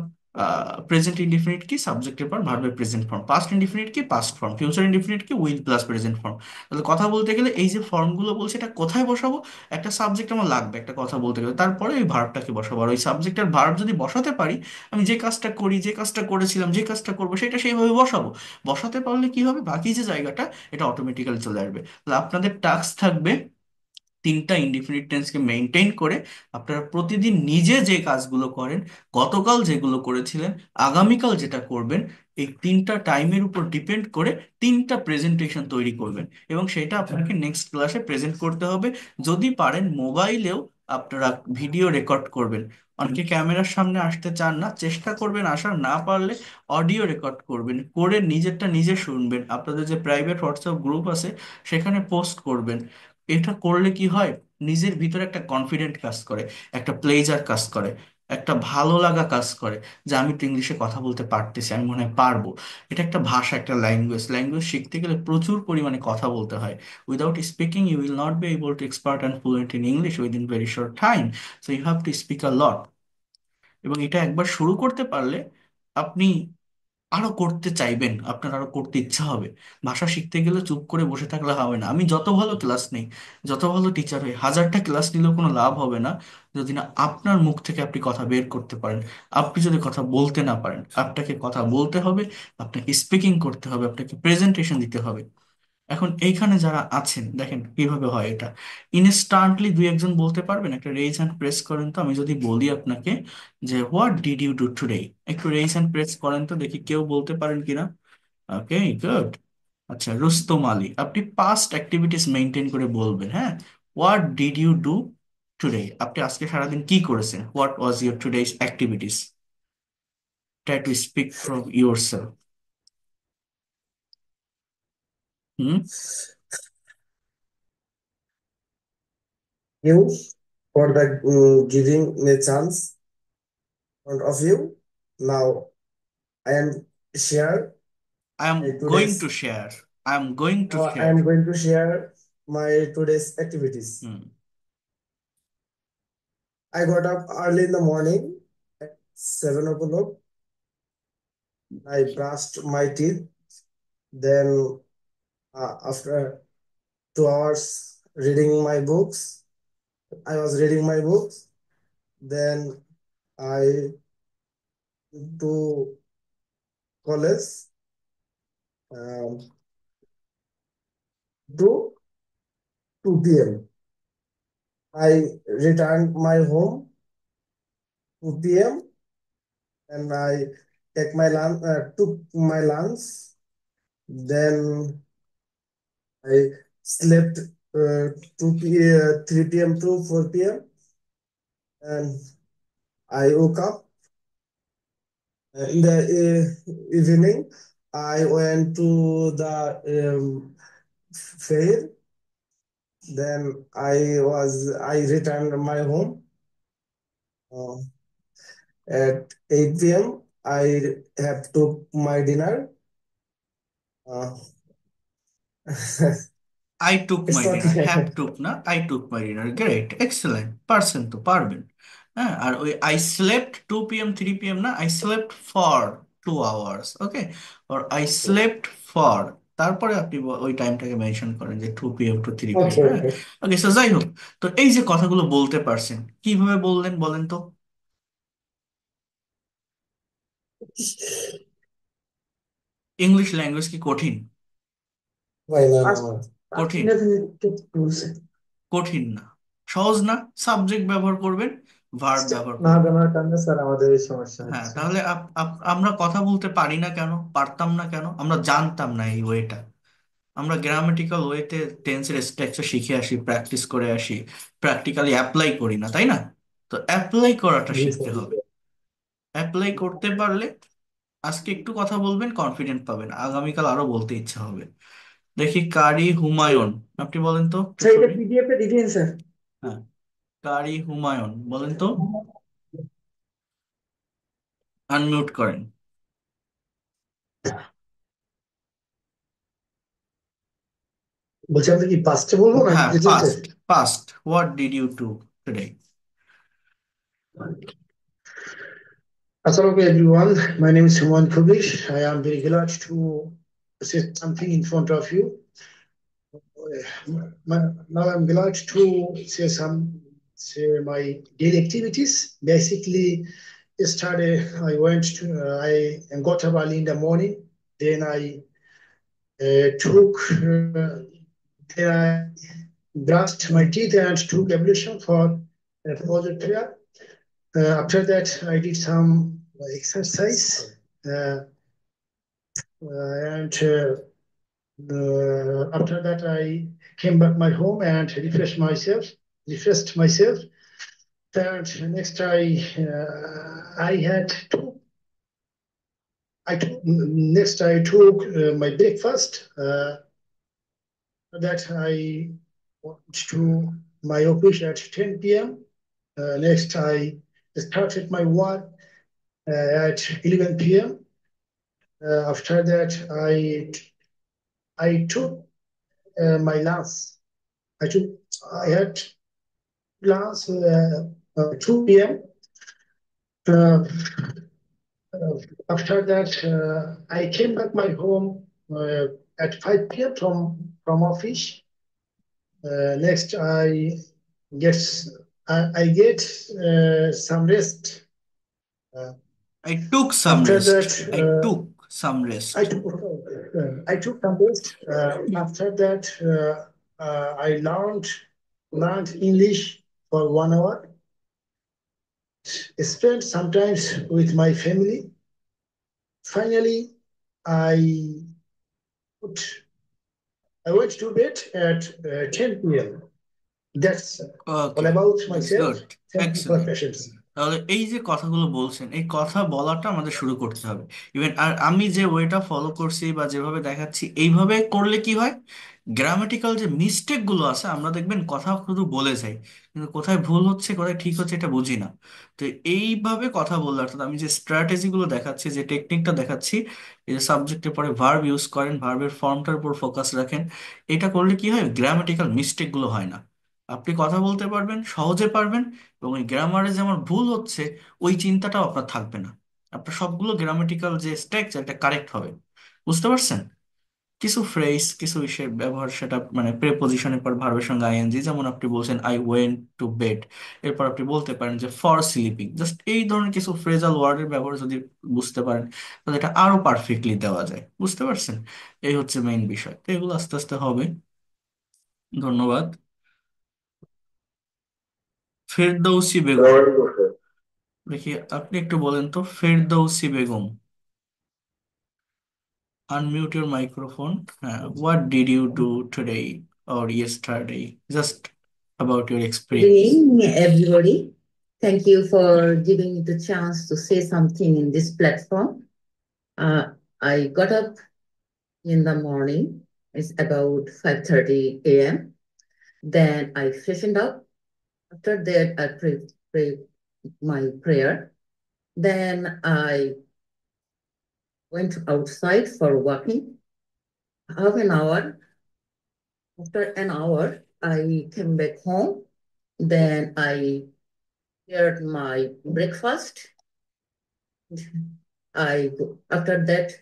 Speaker 1: প্রেজেন্ট ইনডিফিনিট কি? সাবজেক্টের পর ভার্বের প্রেজেন্ট ফর্ম। পাস্ট ইনডিফিনিট কি? Past form. ফিউচার ইনডিফিনিট কি? Will plus present form. তাহলে কথা বলতে গেলে এই যে ফর্মগুলো বলছে, এটা কোথায় বসাবো? একটা সাবজেক্ট আমার লাগবে একটা কথা বলতে গেলে, তারপরে ওই ভার্বটাকে বসাবো। আর ওই সাবজেক্টের ভার্ব যদি বসাতে পারি, আমি যে কাজটা করি, যে কাজটা করেছিলাম, যে কাজটা করবো, সেটা সেইভাবে বসাবো। বসাতে পারলে কি হবে? বাকি যে জায়গাটা, এটা অটোমেটিক্যালি চলে আসবে। তাহলে আপনাদের টাস্ক থাকবে তিনটা ইনডিফিনিট টেন্সকে মেনটেন করে আপনারা প্রতিদিন নিজে যে কাজগুলো করেন, গতকাল যেগুলো করেছিলেন, আগামীকাল যেটা করবেন, এই তিনটা টাইমের উপর ডিপেন্ড করে তিনটা প্রেজেন্টেশন তৈরি করবেন, এবং সেটা আপনাকে নেক্সট ক্লাসে প্রেজেন্ট করতে হবে। যদি পারেন মোবাইলেও আপনারা ভিডিও রেকর্ড করবেন। অনেকে ক্যামেরার সামনে আসতে চান না, চেষ্টা করবেন আসার, না পারলে অডিও রেকর্ড করবেন, করে নিজেরটা নিজে শুনবেন, আপনাদের যে প্রাইভেট হোয়াটসঅ্যাপ গ্রুপ আছে সেখানে পোস্ট করবেন। এটা করলে কি হয়? নিজের ভিতরে একটা কনফিডেন্ট কাজ করে, একটা প্লেজার কাজ করে, একটা ভালো লাগা কাজ করে, যে আমি তো ইংলিশে কথা বলতে পারতেছি, আমি মনে হয় পারবো। এটা একটা ভাষা, একটা ল্যাঙ্গুয়েজ। ল্যাঙ্গুয়েজ শিখতে গেলে প্রচুর পরিমাণে কথা বলতে হয়। Without speaking you will not be able to expert and fluent in English within very short time. So you have to speak a lot. এবং এটা একবার শুরু করতে পারলে আপনি আরো করতে চাইবেন, আপনার আরো করতে ইচ্ছা হবে। ভাষা শিখতে গেলে চুপ করে বসে থাকলে হবে না। আমি যত ভালো ক্লাস নেই, যত ভালো টিচার হই, হাজারটা ক্লাস নিলেও কোনো লাভ হবে না যদি না আপনার মুখ থেকে আপনি কথা বের করতে পারেন। আপনি যদি কথা বলতে না পারেন, আপনাকে কথা বলতে হবে, আপনাকে স্পিকিং করতে হবে, আপনাকে প্রেজেন্টেশন দিতে হবে। এখন এইখানে যারা আছেন দেখেন কিভাবে হয় এটা। ইনস্ট্যান্টলি দুই একজন বলতে পারবেন? একটা রেইজ হ্যান্ড প্রেস করেন তো। আমি যদি বলি আপনাকে যে what did you do today, একটু রেইজ হ্যান্ড প্রেস করেন তো, দেখি কেউ বলতে পারেন কিনা। Okay, good. আচ্ছা, রুস্তম আলী, আপনি পাস্ট অ্যাক্টিভিটিস মেনটেন করে বলবেন। হ্যাঁ, what did you do today, আপনি আজকে সারাদিন কি করেছেন? What was your today's activities? Try to speak from yourself. Hmm.
Speaker 2: You for the giving me chance front of you. Now I am share
Speaker 1: I am
Speaker 2: my
Speaker 1: going to
Speaker 2: today's.
Speaker 1: Share. I am going to
Speaker 2: Now I
Speaker 1: share.
Speaker 2: am going to share my today's activities.
Speaker 1: Hmm.
Speaker 2: I got up early in the morning at 7 o'clock. I brushed my teeth. Then after 2 hours reading my books, I was reading my books. Then I to college. Um, to 2 p.m. I returned my home 2 p.m. and I took my lunch Then I slept 3 p.m. to 4 p.m. and I woke up in the evening. I went to the fair. Then I returned my home uh, at 8 p.m. I have took my dinner. Uh,
Speaker 1: I took
Speaker 2: it's
Speaker 1: my
Speaker 2: not
Speaker 1: dinner, have
Speaker 2: yet.
Speaker 1: টুক না, I took my dinner, great, excellent, পারছেন তো, পারবেন। হ্যাঁ, আর ওই I slept 2 p.m. 3 p.m. না, I slept for 2 hours, okay, আর I slept for, তারপরে আপনি ওই টাইমটাকে মেনশন করেন যে 2 p.m. to 3 p.m.
Speaker 2: Okay,
Speaker 1: হ্যাঁ।
Speaker 2: okay.
Speaker 1: ওকে, সো যাই হোক, তো এই যে কথাগুলো বলতে পারছেন, কিভাবে বললেন বলেন তো? ইংলিশ ল্যাঙ্গুয়েজ কি কঠিন?
Speaker 2: Why not?
Speaker 1: কঠিন?
Speaker 2: Music.
Speaker 1: কঠিন না, সহজ না। সাবজেক্ট ব্যবহার করবেন, ভার্ব ব্যবহার
Speaker 2: না
Speaker 1: করবেন।
Speaker 2: জানার কারণে স্যার আমাদের এই সমস্যা
Speaker 1: হ্যাঁ,
Speaker 2: হচ্ছে।
Speaker 1: তাহলে আমরা কথা বলতে পারি না কেন, পারতাম না কেন? আমরা জানতাম না এই ওয়েটা। আমরা গ্রামাটিক্যাল ওয়েতে টেন্সের স্ট্রাকচার শিখে আসি, প্র্যাকটিস করে আসি, প্র্যাকটিক্যালি অ্যাপ্লাই করি না, তাই না? তো অ্যাপ্লাই করাটা
Speaker 2: জি
Speaker 1: শিখতে
Speaker 2: স্যার।
Speaker 1: হবে। অ্যাপ্লাই করতে পারলে আজকে একটু কথা বলবেন, কনফিডেন্ট পাবেন, আগামীকাল আরো বলতে ইচ্ছা হবে। দেখি, কারি হুমায়ুন, আপনি বলেন তো একটু
Speaker 2: স্যার এটা
Speaker 1: শুনি।
Speaker 2: পিডিএফ এ দিয়ে দিন স্যার।
Speaker 1: হ্যাঁ, কারি হুমায়ুন বলেন তো, আনমিউট করেন।
Speaker 2: বলছি আপনি কি পাস্টে বলবো না
Speaker 1: হ্যাঁ,
Speaker 2: প্রেজেন্টে?
Speaker 1: Past, past, what did you do today?
Speaker 2: Assalamu everyone. My name is Human Kubish. I am very glad to say something in front of you. Now I'm glad to say my daily activities. Basically, yesterday I got up early in the morning. Then I then I brushed my teeth and took ablution for further prayer. After that, I did some exercise. Uh, and after that, I came back my home and refreshed myself. And next, I had two. Next I took my breakfast. That I went to my office at 10 p.m. Next I started my work at 11 p.m. After that I took my lunch. I took I had lunch 2 p.m. Uh, After that, I came back my home at 5 p.m. from office. Next, get I get some rest. Uh,
Speaker 1: I took some
Speaker 2: After
Speaker 1: rest,
Speaker 2: that,
Speaker 1: I took some rest.
Speaker 2: I took some rest. After that, I learned English for 1 hour. Spent sometimes with my family. Finally, I put I went to bed at 10 p.m. That's
Speaker 1: okay,
Speaker 2: all about
Speaker 1: that's
Speaker 2: myself.
Speaker 1: Good,
Speaker 2: Thank you for
Speaker 1: excellent.
Speaker 2: patience.
Speaker 1: তাহলে এই যে কথাগুলো বলছেন, এই কথা বলাটা আমাদের শুরু করতে হবে। ইভেন আর আমি যে ওয়েটা ফলো করছি বা যেভাবে দেখাচ্ছি, এইভাবে করলে কি হয়, গ্রামাটিক্যাল যে মিস্টেক গুলো আছে, আমরা দেখবেন কথা শুধু বলে যাই, কিন্তু কোথায় ভুল হচ্ছে কোথায় ঠিক হচ্ছে এটা বুঝি না। তো এইভাবে কথা বললে, অর্থাৎ আমি যে স্ট্র্যাটেজি গুলো দেখাচ্ছি, যে টেকনিকটা দেখাচ্ছি, এই যে সাবজেক্টের পরে ভার্ব ইউজ করেন, ভার্বের ফর্মটার উপর ফোকাস রাখেন, এটা করলে কি হয়, গ্রামাটিক্যাল মিস্টেক গুলো হয় না। আপনি কথা বলতে পারবেন, সহজে পারবেন, এবং ওই গ্রামারে যে আমার ভুল হচ্ছে ওই চিন্তাটাও আপনার থাকবে না। আপনার সবগুলো গ্রামাটিক্যাল যে স্ট্রাকচার এটা কারেক্ট হবে। বুঝতে পারছেন? কিছু ফ্রেজ, কিছু ইসের ব্যবহার, সেটা মানে প্রেপোজিশনের পর ভার্বের সঙ্গে আইএনজি, যেমন আপনি বলছেন আই ওয়েন্ট টু বেড, এরপর আপনি বলতে পারেন যে ফর স্লিপিং, জাস্ট এই ধরনের কিছু ফ্রেজাল ওয়ার্ডের ব্যবহার যদি বুঝতে পারেন, তাহলে এটা আরো পারফেক্টলি দেওয়া যায়। বুঝতে পারছেন? এই হচ্ছে মেইন বিষয়, তো এগুলো আস্তে আস্তে হবে। ধন্যবাদ। ফেরদৌসি বেগম, দেখি আপনি একটু বলেন তো, Ferdousi Begum. Unmute your microphone. What did you do today or yesterday? Just about your
Speaker 3: Good
Speaker 1: experience.
Speaker 3: evening, everybody. Thank you for giving me the chance to say something in this platform. Uh, I got up in the morning. It's about 5:30 a.m. Then I freshened up. After that, I prayed my prayer. Then I went outside for walking. Half an hour. After an hour, I came back home. Then I prepared my breakfast. After that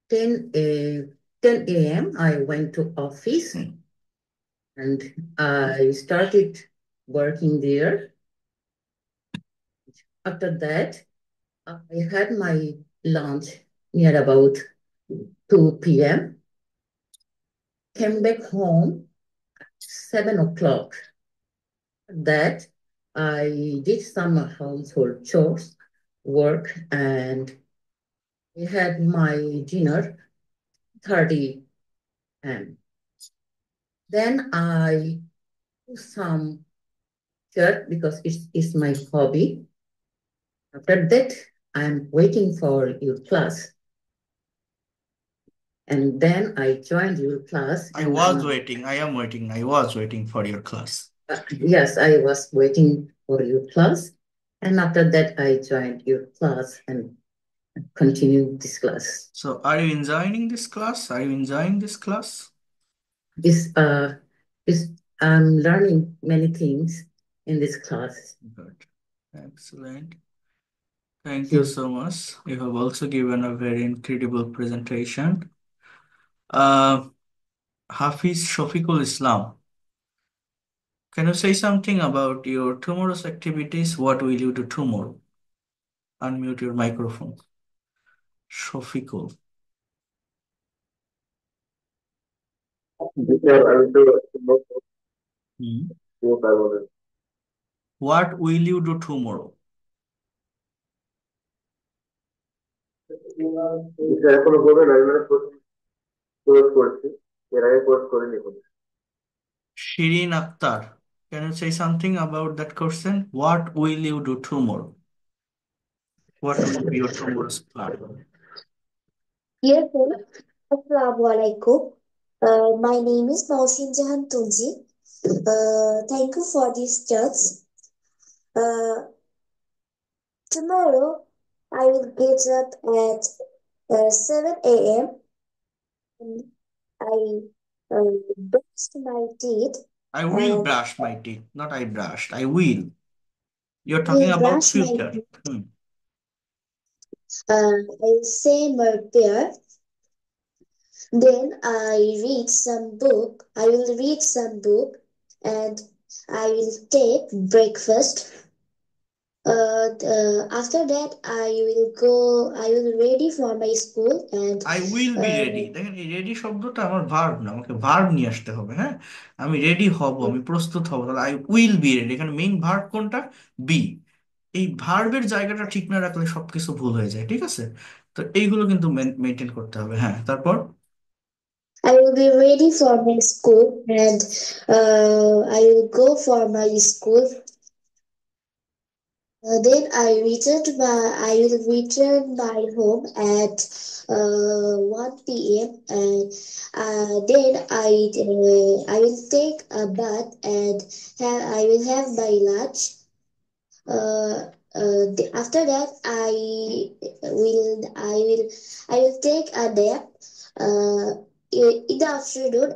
Speaker 3: 10 a.m. I went to office and I started working there. After that, I had my lunch near about 2 p.m. Came back home 7 o'clock. That I did some household chores, work, and I had my dinner 30 and then I do some shirt because it's my hobby. After that, I'm waiting for your class. And then I joined your class
Speaker 1: I
Speaker 3: and
Speaker 1: was waiting. I was waiting for your class.
Speaker 3: yes, I was waiting for your class. And after that, I joined your class and continued this class.
Speaker 1: So, are you enjoying this class? Are you enjoying this class?
Speaker 3: This is I'm learning many things in this class.
Speaker 1: Good. Excellent. Thank you
Speaker 3: Thank
Speaker 1: so much. You have also given a very incredible presentation. Uh, Hafiz Shafiqul Islam, can you say something about your tomorrow's activities? What will you do tomorrow? Unmute your microphone. Shafiqul.
Speaker 4: This year I will do more
Speaker 1: Hmm.
Speaker 4: permanent.
Speaker 1: What will you do tomorrow?
Speaker 4: এটা এখনো করবে না, আমি মানে course করছি, এর আগে course করিনি কোনো।
Speaker 1: Shirin Akhtar, can you say something about that question? What will you do tomorrow? What will be your tomorrow's plan?
Speaker 5: Yes, sir. Assalamu alaikum. My name is Nausin Jahan Tunji. Thank you for this chance. Uh, Tomorrow I will get up at 7 a.m. and I brush my teeth
Speaker 1: I will
Speaker 5: and
Speaker 1: brush my teeth, not I brushed. I will. You're talking
Speaker 5: will
Speaker 1: about
Speaker 5: brush my
Speaker 1: future.
Speaker 5: teeth.
Speaker 1: Hmm.
Speaker 5: I'll say my prayer. Then I will read some book and I will take breakfast. After that, I will ready for my school and
Speaker 1: I will be ready. দেখেন এই ready শব্দটা আমার verb না, আমাকে verb নিয়ে আসতে হবে। হ্যাঁ, আমি রেডি হব, আমি প্রস্তুত হব, তাহলে আই উইল বি রেডি। এখানে মেইন ভার্ব কোনটা? বি। এই ভার্বের জায়গাটা ঠিক না রাখলে সবকিছু ভুল হয়ে যায়, ঠিক আছে? তো এইগুলো কিন্তু মেনটেন করতে হবে। হ্যাঁ, তারপর
Speaker 5: I will be ready for my school and I will go for my school. Then I will return my home at 1 p.m. and I will take a bath and I will have my lunch. After that, I will take a nap. In the afternoon,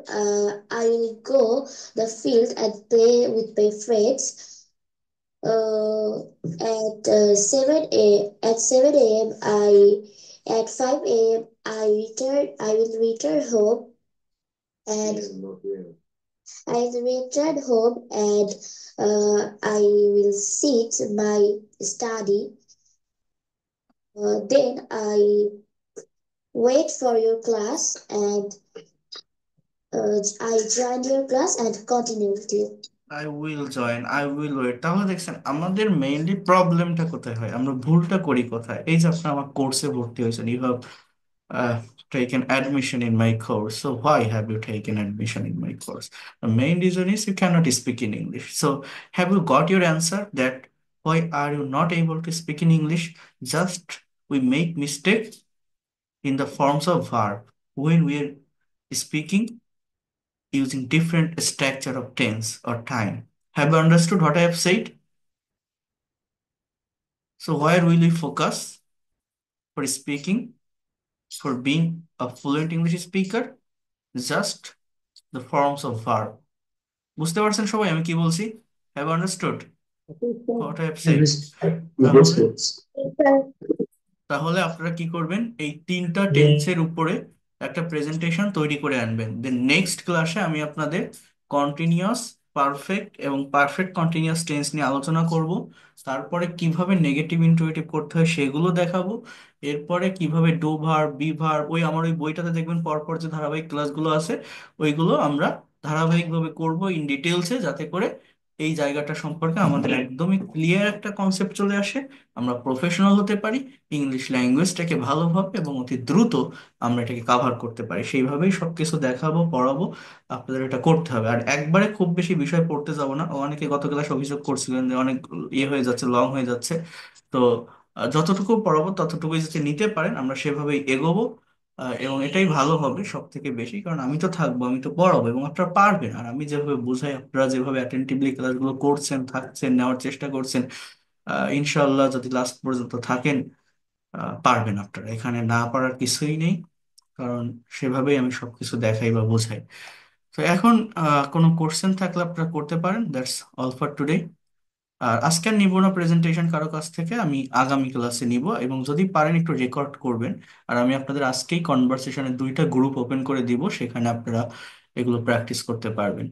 Speaker 5: I will go the field and play with my friends. At 7 a.m. I at 5 a.m. I will return home and I will return home and I will sit my study. Then I wait for your class and I join your class and continue with you.
Speaker 1: I will join, I will wait. তাহলে দেখছেন আমাদের mainly প্রবলেমটা কোথায় হয়, আমরা ভুলটা করি কোথায়? এই যে আপনি আমার কোর্সে ভর্তি হয়েছেন, you have uh, taken admission in my course. So why have you taken admission in my course? The main reason is you cannot speak in English. So have you got your answer that why are you not able to speak in English? Just we make mistake in the forms of verb when we are speaking using different structure of tense or time. Have you understood what I have said? So where will we focus for speaking, for being a fluent English speaker? Just the forms of verb. বুঝতে পারছেন সবাই আমি কি বলছি? Have understood what I have said? তাহলে তাহলে আপনারা কি করবেন, এই তিনটা টেন্সের উপরে একটা প্রেজেন্টেশন তৈরি করে আনবেন। দেন নেক্সট ক্লাসে আমি আপনাদের কন্টিনিউয়াস পারফেক্ট এবং পারফেক্ট কন্টিনিউয়াস টেন্স নিয়ে আলোচনা করব। তারপরে কিভাবে নেগেটিভ ইন্টারোগেটিভ করতে হয় সেগুলো দেখাবো। এরপরে কিভাবে ডু ভার্ব, বি ভার্ব, ওই আমার ওই বইটাতে দেখবেন পরপর যে ধারাবাহিক ক্লাসগুলো আছে ওইগুলো আমরা ধারাবাহিকভাবে করব ইন ডিটেলসে, যাতে করে এই জায়গাটা সম্পর্কে আমাদের একদমই ক্লিয়ার একটা কনসেপ্ট চলে আসে, আমরা প্রফেশনাল হতে পারি, ইংলিশ ল্যাঙ্গুয়েজটাকে ভালোভাবে এবং অতি দ্রুত আমরা এটাকে কাভার করতে পারি। সেইভাবেই সবকিছু দেখাবো, পড়াবো। আপনাদের এটা করতে হবে। আর একবারে খুব বেশি বিষয় পড়তে যাব না। অনেকে গত ক্লাসে অভিযোগ করছিলেন যে অনেক ইয়ে হয়ে যাচ্ছে, লং হয়ে যাচ্ছে। তো যতটুকু পড়াবো ততটুকুই যদি নিতে পারেন আমরা সেভাবেই এগোবো। এবং এটাই ভালো হবে সব থেকে বেশি, কারণ আমি তো থাকবো, আমি তো পড়াবো এবং আপনারা পারবেন। আর আমি যেভাবে বুঝাই, আপনারা যেভাবে অ্যাটেন্টিভলি ক্লাসগুলো করছেন, থাকছেন, নেওয়ার চেষ্টা করছেন, ইনশাল্লাহ যদি লাস্ট পর্যন্ত থাকেন পারবেন আপনারা। এখানে না পারার কিছুই নেই, কারণ সেভাবেই আমি সবকিছু দেখাই বা বোঝাই। তো এখন কোনো কোশ্চেন থাকলে আপনারা করতে পারেন। That's all for today. আর আজকে আর নিব না প্রেজেন্টেশন কারো কাছ থেকে, আমি আগামী ক্লাসে নিব। এবং যদি পারেন একটু রেকর্ড করবেন। আর আমি আপনাদের আজকেই কনভারসেশনের 2টা গ্রুপ ওপেন করে দিব, সেখানে আপনারা এগুলো প্র্যাকটিস করতে পারবেন।